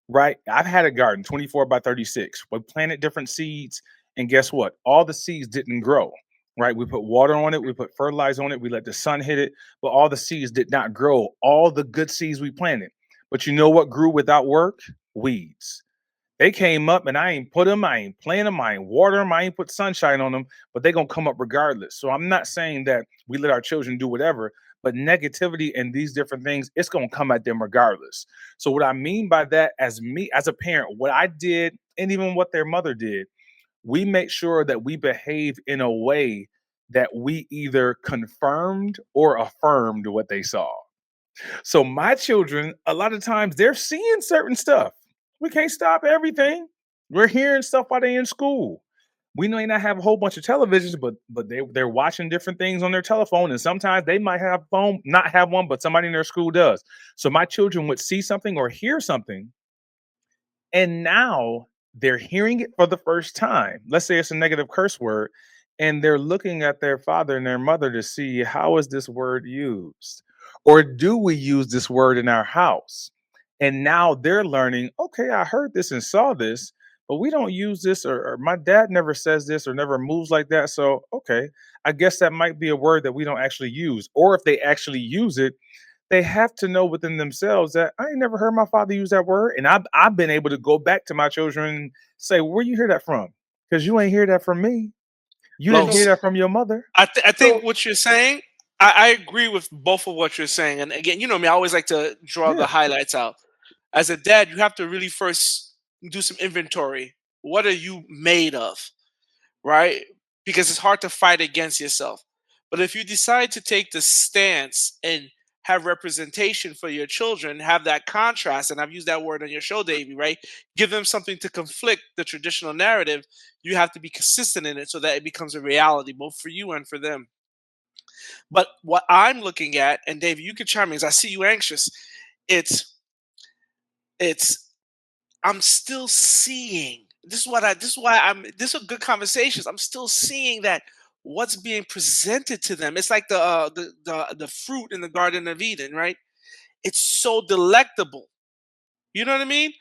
right? I've had a garden 24 by 36. We planted different seeds. And guess what? All the seeds didn't grow, right? We put water on it. We put fertilizer on it. We let the sun hit it. But all the seeds did not grow. All the good seeds we planted. But you know what grew without work? Weeds. They came up and I ain't put them, I ain't plant them, I ain't water them, I ain't put sunshine on them, but they gonna come up regardless. So I'm not saying that we let our children do whatever, but negativity and these different things, it's gonna come at them regardless. So what I mean by that, as me, as a parent, what I did, and even what their mother did, we make sure that we behave in a way that we either confirmed or affirmed what they saw. So my children, a lot of times they're seeing certain stuff. We can't stop everything. We're hearing stuff while they're in school. We may not have a whole bunch of televisions, but they're watching different things on their telephone. And sometimes they might have phone, not have one, but somebody in their school does. So my children would see something or hear something. And now they're hearing it for the first time. Let's say it's a negative curse word, and they're looking at their father and their mother to see, how is this word used? Or do we use this word in our house? And now they're learning, okay, I heard this and saw this, but we don't use this, or my dad never says this or never moves like that. So, okay, I guess that might be a word that we don't actually use. Or if they actually use it, they have to know within themselves that I ain't never heard my father use that word. And I've been able to go back to my children and say, where you hear that from? Because you ain't hear that from me. You didn't hear Los, that from your mother. I think So what you're saying, I agree with both of what you're saying. And again, you know me, I always like to draw the Yeah. highlights out. As a dad, you have to really first do some inventory. What are you made of? Right? Because it's hard to fight against yourself. But if you decide to take the stance and have representation for your children, have that contrast, and I've used that word on your show, Davey, right? Give them something to conflict the traditional narrative. You have to be consistent in it so that it becomes a reality, both for you and for them. But what I'm looking at, and Davey, you can chime in, as I see you anxious. It's it's I'm still seeing. This is why I'm this are good conversations. I'm still seeing that what's being presented to them. It's like the fruit in the Garden of Eden, right? It's so delectable. You know what I mean?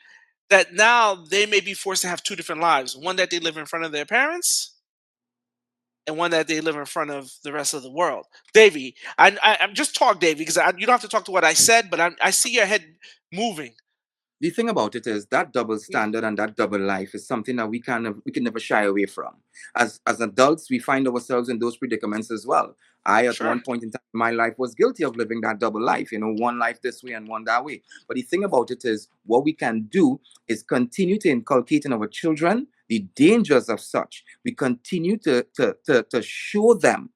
That now they may be forced to have two different lives. One that they live in front of their parents, and one that they live in front of the rest of the world. Davey, I'm just talk, Davey, because you don't have to talk to what I said, but I see your head moving. the thing about it is that double Mm, standard and that double life is something that we can never shy away from. As adults, we find ourselves in those predicaments as well. I, at sure. one point in time in my life, was guilty of living that double life, one life this way and one that way. But the thing about it is, what we can do is continue to inculcate in our children the dangers of such. We continue to show them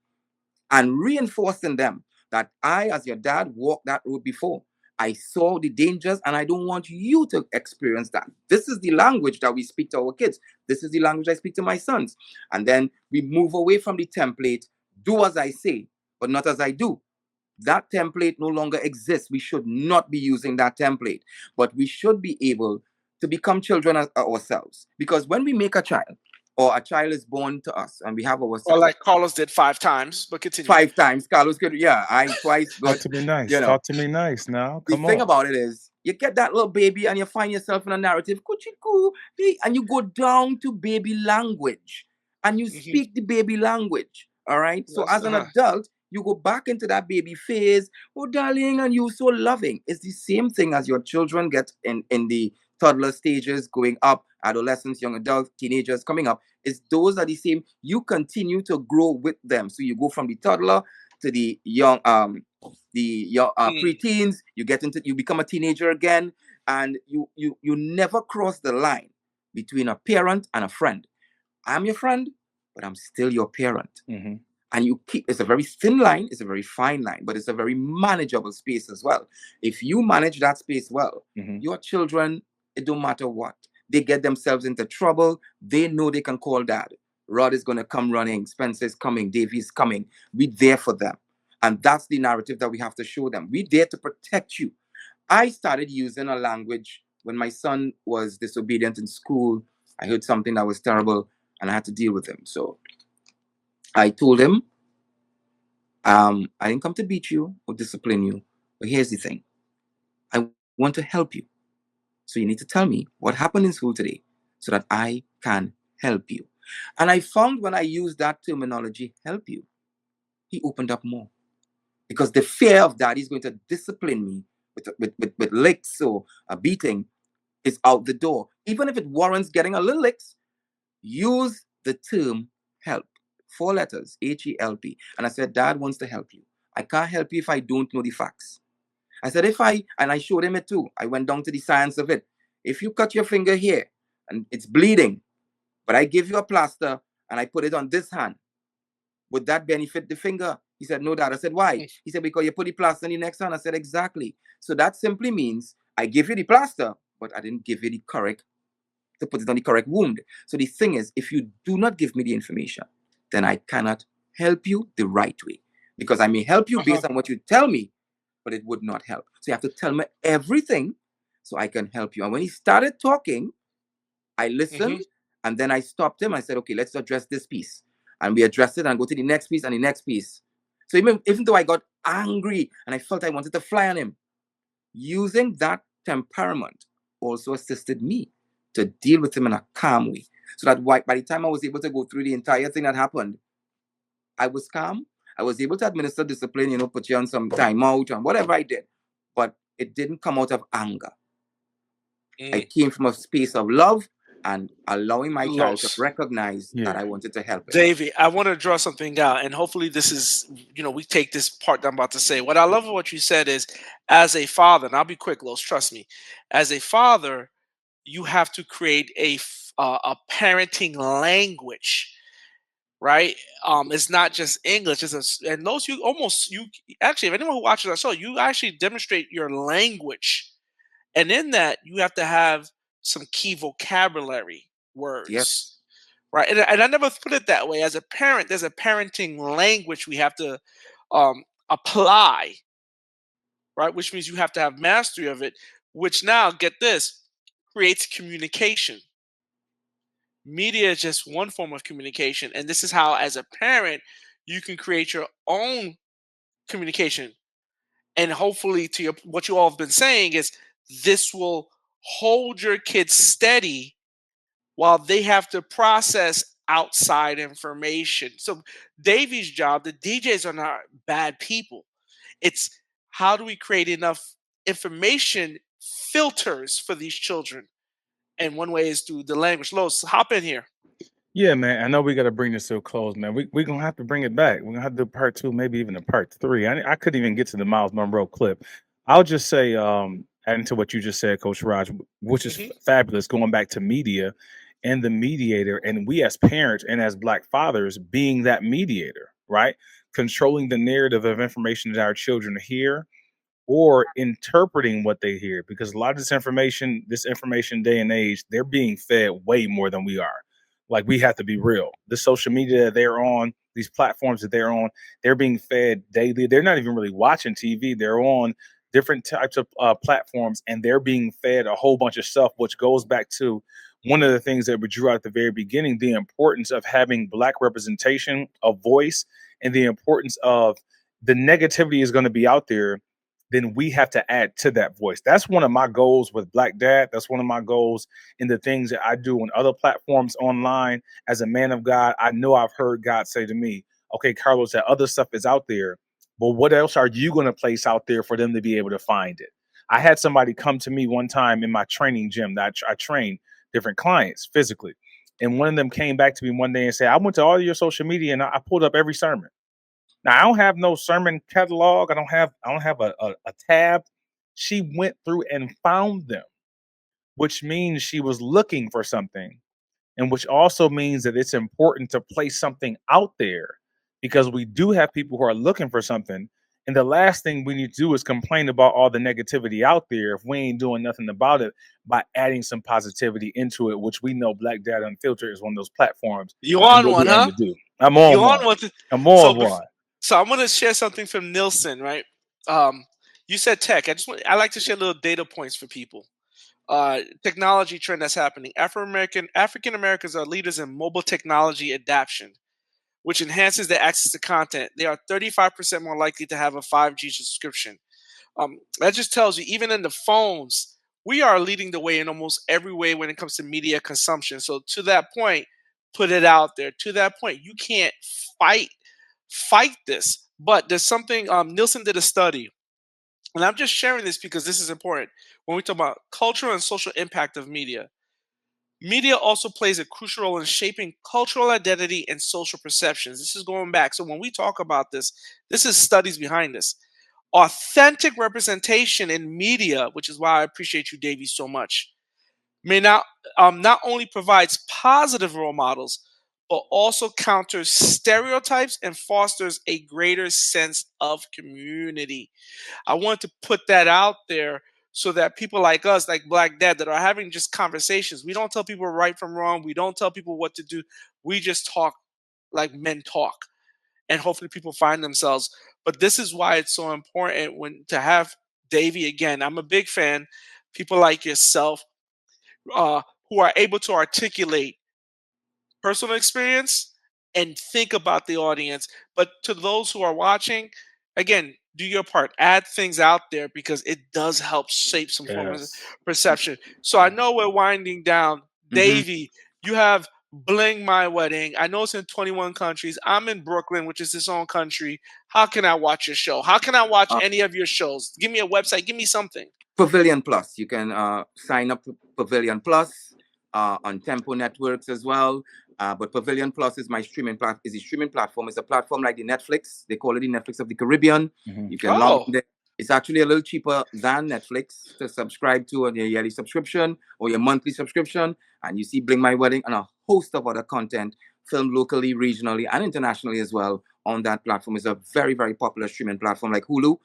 and reinforcing them that I, as your dad, walked that road before. I saw the dangers and I don't want you to experience that. This is the language that we speak to our kids. This is the language I speak to my sons. And then we move away from the template, do as I say, but not as I do. That template no longer exists. We should not be using that template, but we should be able to become children ourselves. Because when we make a child, or a child is born to us and we have our Or like Carlos did 5 times, but continue. 5 times. Carlos could, yeah, I twice, Talk but to me nice. you know, Talk to me nice now. the Come thing on. about it is, you get that little baby and you find yourself in a narrative, "Kuchiku," and you go down to baby language and you Hmm. speak the baby language. All right. So Yes, as an adult, you go back into that baby phase. Oh, darling, and you so loving. It's the same thing as your children get in the toddler stages, going up, adolescents, young adults, teenagers coming up. It's those are the same. You continue to grow with them. So you go from the toddler to the Mm, preteens. You become a teenager again, and you never cross the line between a parent and a friend. I'm your friend, but I'm still your parent. Hmm. And it's a very thin line, it's a very fine line, but it's a very manageable space as well. If you manage that space well, Hmm. your children, it don't matter what, they get themselves into trouble, they know they can call dad. Rod is going to come running, Spencer's coming, Davy's coming. We there for them. And that's the narrative that we have to show them. We there to protect you. I started using a language when my son was disobedient in school. I heard something that was terrible and I had to deal with him. So I told him, I didn't come to beat you or discipline you, but here's the thing. I want to help you. So you need to tell me what happened in school today so that I can help you. And I found when I used that terminology, help you, he opened up more. Because the fear of daddy's going to discipline me with licks or a beating is out the door. Even if it warrants getting a little licks, use the term help. 4 letters, HELP. And I said, Dad wants to help you. I can't help you if I don't know the facts. I said, and I showed him it too. I went down to the science of it. If you cut your finger here and it's bleeding, but I give you a plaster and I put it on this hand, would that benefit the finger? He said, no, Dad. I said, why? mm, He said, because you put the plaster in the next hand. I said, exactly. So that simply means I give you the plaster, but I didn't give you the correct, to put it on the correct wound. So the thing is, if you do not give me the information, then I cannot help you the right way. Because I may help you uh-huh. based on what you tell me, but it would not help. So you have to tell me everything so I can help you. And when he started talking, I Hmm. listened, and then I stopped him. I said, okay, let's address this piece. And we addressed it and go to the next piece and the next piece. So even though I got angry and I felt I wanted to fly on him, using that temperament also assisted me to deal with him in a calm way. So that by the time I was able to go through the entire thing that happened, I was calm. I was able to administer discipline, put you on some timeout and whatever I did. But it didn't come out of anger. I came from a space of love and allowing my child to Los. recognize that Yeah. I wanted to help him. Davey, I want to draw something out, and hopefully, this is, we take this part that I'm about to say. What I love of what you said is, as a father, and I'll be quick, Los, trust me. As a father, you have to create a parenting language, right? It's not just English. And those you actually, if anyone who watches our show, you actually demonstrate your language, and in that, you have to have some key vocabulary words. Yes. Right, and I never put it that way. As a parent, there's a parenting language we have to apply, right? Which means you have to have mastery of it. Which now, get this, creates communication. Media is just one form of communication, and this is how, as a parent, you can create your own communication. And hopefully, to what you all have been saying is, this will hold your kids steady while they have to process outside information. So Davy's job, the DJs are not bad people. It's how do we create enough information filters for these children? And one way is through the language. Los, hop in here. Yeah, man. I know we got to bring this to a close, man. We're going to have to bring it back. We're going to have to do part two, maybe even a part three. I couldn't even get to the Miles Monroe clip. I'll just say, adding to what you just said, Coach Raj, which is Hmm. fabulous, going back to media and the mediator, and we as parents and as Black fathers being that mediator, right? Controlling the narrative of information that our children hear or interpreting what they hear, because a lot of this information day and age, they're being fed way more than we are. Like, we have to be real. The social media that they're on, these platforms that they're on, they're being fed daily. They're not even really watching TV. They're on different types of platforms, and they're being fed a whole bunch of stuff, which goes back to one of the things that we drew out at the very beginning, the importance of having Black representation, a voice, and the importance of the negativity is going to be out there, then we have to add to that voice. That's one of my goals with Black Dad. That's one of my goals in the things that I do on other platforms online. As a man of God, I know I've heard God say to me, okay, Carlos, that other stuff is out there, but what else are you going to place out there for them to be able to find it? I had somebody come to me one time in my training gym that I train different clients physically. And one of them came back to me one day and said, I went to all of your social media and I pulled up every sermon. Now I don't have no sermon catalog. I don't have a tab. She went through and found them, which means she was looking for something, and which also means that it's important to place something out there, because we do have people who are looking for something. And the last thing we need to do is complain about all the negativity out there if we ain't doing nothing about it by adding some positivity into it, which we know Black Dad Unfiltered is one of those platforms You and on what one, we aim huh? to do. I'm You on on one. one? I'm So, on one. so I'm gonna share something from Nielsen, right? Um, you said tech. I like to share little data points for people. Technology trend that's happening. African Americans are leaders in mobile technology adoption, which enhances their access to content. They are 35% more likely to have a 5G subscription. That just tells you, even in the phones, we are leading the way in almost every way when it comes to media consumption. So to that point, put it out there. To that point, you can't fight fight this. But there's something. Nielsen did a study, and I'm just sharing this because this is important when we talk about cultural and social impact of media. Media also plays a crucial role in shaping cultural identity and social perceptions. This is going back. So when we talk about this is studies behind this. Authentic representation in media, which is why I appreciate you, Davey, so much, may not only provides positive role models, but also counters stereotypes and fosters a greater sense of community. I want to put that out there so that people like us, like Black Dad, that are having just conversations, we don't tell people right from wrong. We don't tell people what to do. We just talk like men talk, and hopefully people find themselves. But this is why it's so important when to have Davey again. I'm a big fan. People like yourself, uh, who are able to articulate personal experience and think about the audience. But to those who are watching, again, do your part. Add things out there because it does help shape some form of Yes. perception. So I know we're winding down. Mhm. Davey, you have Bling My Wedding. I know it's in 21 countries. I'm in Brooklyn, which is its own country. How can I watch your show? How can I watch Uh, any of your shows? Give me a website. Give me something. Pavilion Plus. You can sign up to Pavilion Plus on Tempo Networks as well. But Pavilion Plus is my is a streaming platform. It's a platform like the Netflix. They call it the Netflix of the Caribbean. Mhm. You can log Oh, in there. It's actually a little cheaper than Netflix to subscribe to on your yearly subscription or your monthly subscription. And you see Bling My Wedding and a host of other content filmed locally, regionally, and internationally as well on that platform. It's a very, very popular streaming platform like Hulu.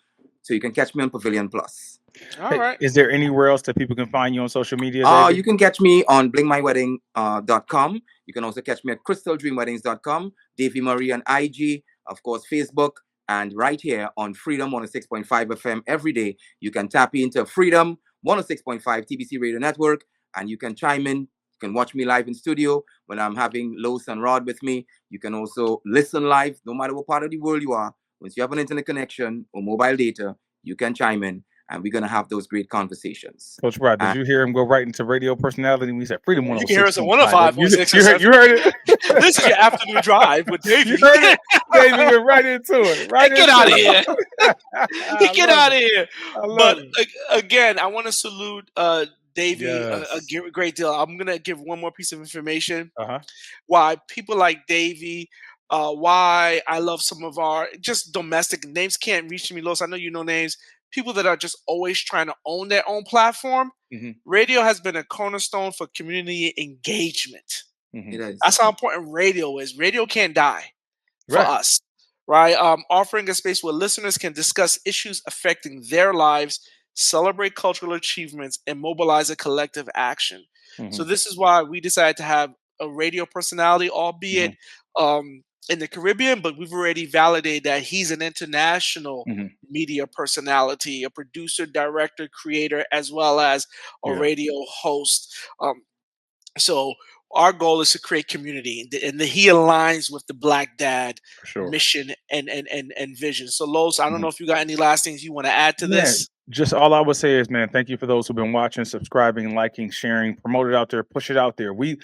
So you can catch me on Pavilion Plus. all Hey, right. is there anywhere else that people can find you on social media, Davey? You can catch me on blingmywedding.com. You can also catch me at crystaldreamweddings.com, Davy Murray on IG, of course, Facebook, and right here on Freedom 106.5 FM every day. You can tap into Freedom 106.5 TBC Radio Network and you can chime in. You can watch me live in studio when I'm having Los and Rod with me. You can also listen live no matter what part of the world you are. Once you have an internet connection or mobile data, you can chime in and we're going to have those great conversations. Coach Rod, did you hear him go right into radio personality? We said Freedom You can hear us at 106.5. You, 105.6 you, heard, you heard it? This is your afternoon drive with You Davey. heard it? Davey went right into it. Right Hey, get into out of it. here. I Get love out of it. here. I love But it. again, I want to salute Davey Yes. great deal. I'm going to give one more piece of information. Uh-huh. Why people like Davey, why I love some of our just domestic names can't reach me, Los. I know you know names. People that are just always trying to own their own platform. Mm-hmm. Radio has been a cornerstone for community engagement. Mm-hmm. It is. That's how important radio is. Radio can't die for Right. us, right? Offering a space where listeners can discuss issues affecting their lives, celebrate cultural achievements, and mobilize a collective action. Mm-hmm. So this is why we decided to have a radio personality, albeit in the Caribbean, but we've already validated that he's an international Mm-hmm. media personality, a producer, director, creator, as well as a Yeah, radio host. So our goal is to create community, and he aligns with the Black Dad for sure. mission and vision. So Los, I don't Mhm. know if you got any last things you want to add to Man, this. just all I would say is, man, thank you for those who've been watching, subscribing, liking, sharing, promote it out there, push it out there. We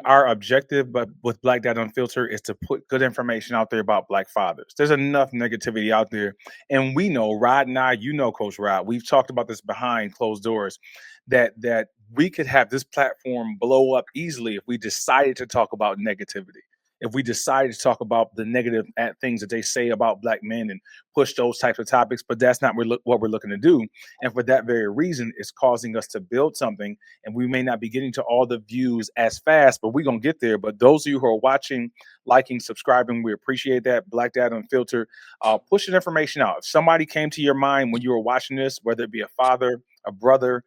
our objective, but with Black Dad Unfiltered, is to put good information out there about Black fathers. There's enough negativity out there, and we know, Rod and I, you know, Coach Rod, we've talked about this behind closed doors, that we could have this platform blow up easily if we decided to talk about negativity. If we decided to talk about the negative things that they say about Black men and push those types of topics, but that's not what we're looking to do. And for that very reason, it's causing us to build something, and we may not be getting to all the views as fast, but we're going to get there. But those of you who are watching, liking, subscribing, we appreciate that. Black Dad Unfiltered, pushing information out. If somebody came to your mind when you were watching this, whether it be a father, a brother,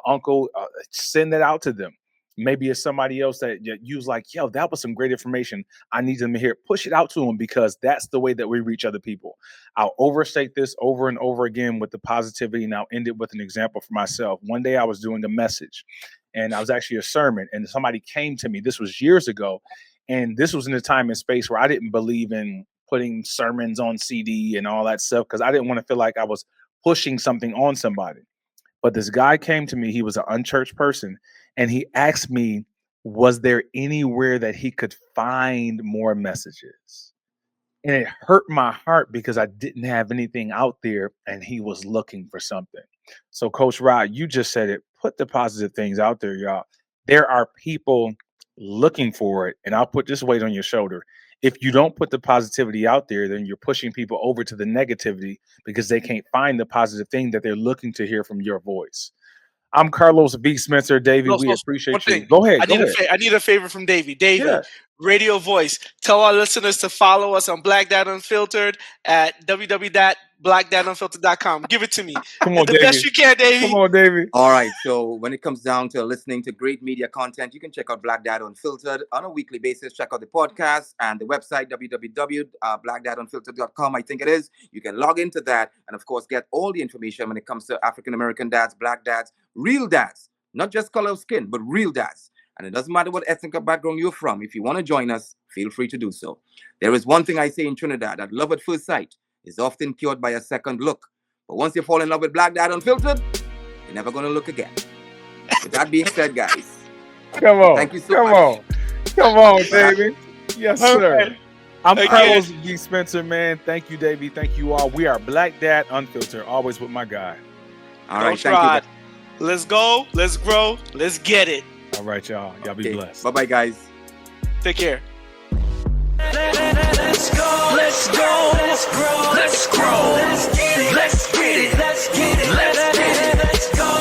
uncle, send it out to them. Maybe it's somebody else that you was like, yo, that was some great information. I need them to hear. Push it out to them, because that's the way that we reach other people. I'll overstate this over and over again with the positivity, and I'll end it with an example for myself. One day I was doing a message, and I was actually a sermon, and somebody came to me. This was years ago, and this was in a time and space where I didn't believe in putting sermons on CD and all that stuff, because I didn't want to feel like I was pushing something on somebody. But this guy came to me. He was an unchurched person, and he asked me, was there anywhere that he could find more messages? And it hurt my heart because I didn't have anything out there, and he was looking for something. So, Coach Rod, you just said it. Put the positive things out there, y'all. There are people looking for it, and I'll put this weight on your shoulder. If you don't put the positivity out there, then you're pushing people over to the negativity because they can't find the positive thing that they're looking to hear from your voice. I'm Carlos V. Spencer. Davey, Los, we Los, one appreciate you. thing. Go ahead. I Go need ahead. I need a favor from Davey. Davey, Yeah. radio voice. Tell our listeners to follow us on Black Dad Unfiltered at www.blackdadunfiltered.com. Give it to me. Come on, The Davey. best you can, Davey. Come on, Davey. All right. So when it comes down to listening to great media content, you can check out Black Dad Unfiltered on a weekly basis. Check out the podcast and the website, www.blackdadunfiltered.com, I think it is. You can log into that and, of course, get all the information when it comes to African-American dads, Black dads, real dads, not just color of skin, but real dads. And it doesn't matter what ethnic background you're from. If you want to join us, feel free to do so. There is one thing I say in Trinidad, that love at first sight is often cured by a second look. But once you fall in love with Black Dad Unfiltered, you're never going to look again. With that being said, guys, Come on. thank you so much. Come on, Davey. Yes, All sir. right. I'm Again. Carlos B. Spencer, man. Thank you, Davey. Thank you all. We are Black Dad Unfiltered, always with my guy. All Don't right, thank try. you. Let's go. Let's grow. Let's get it. All right, y'all. Y'all be blessed. Bye-bye, guys. Take care. Let's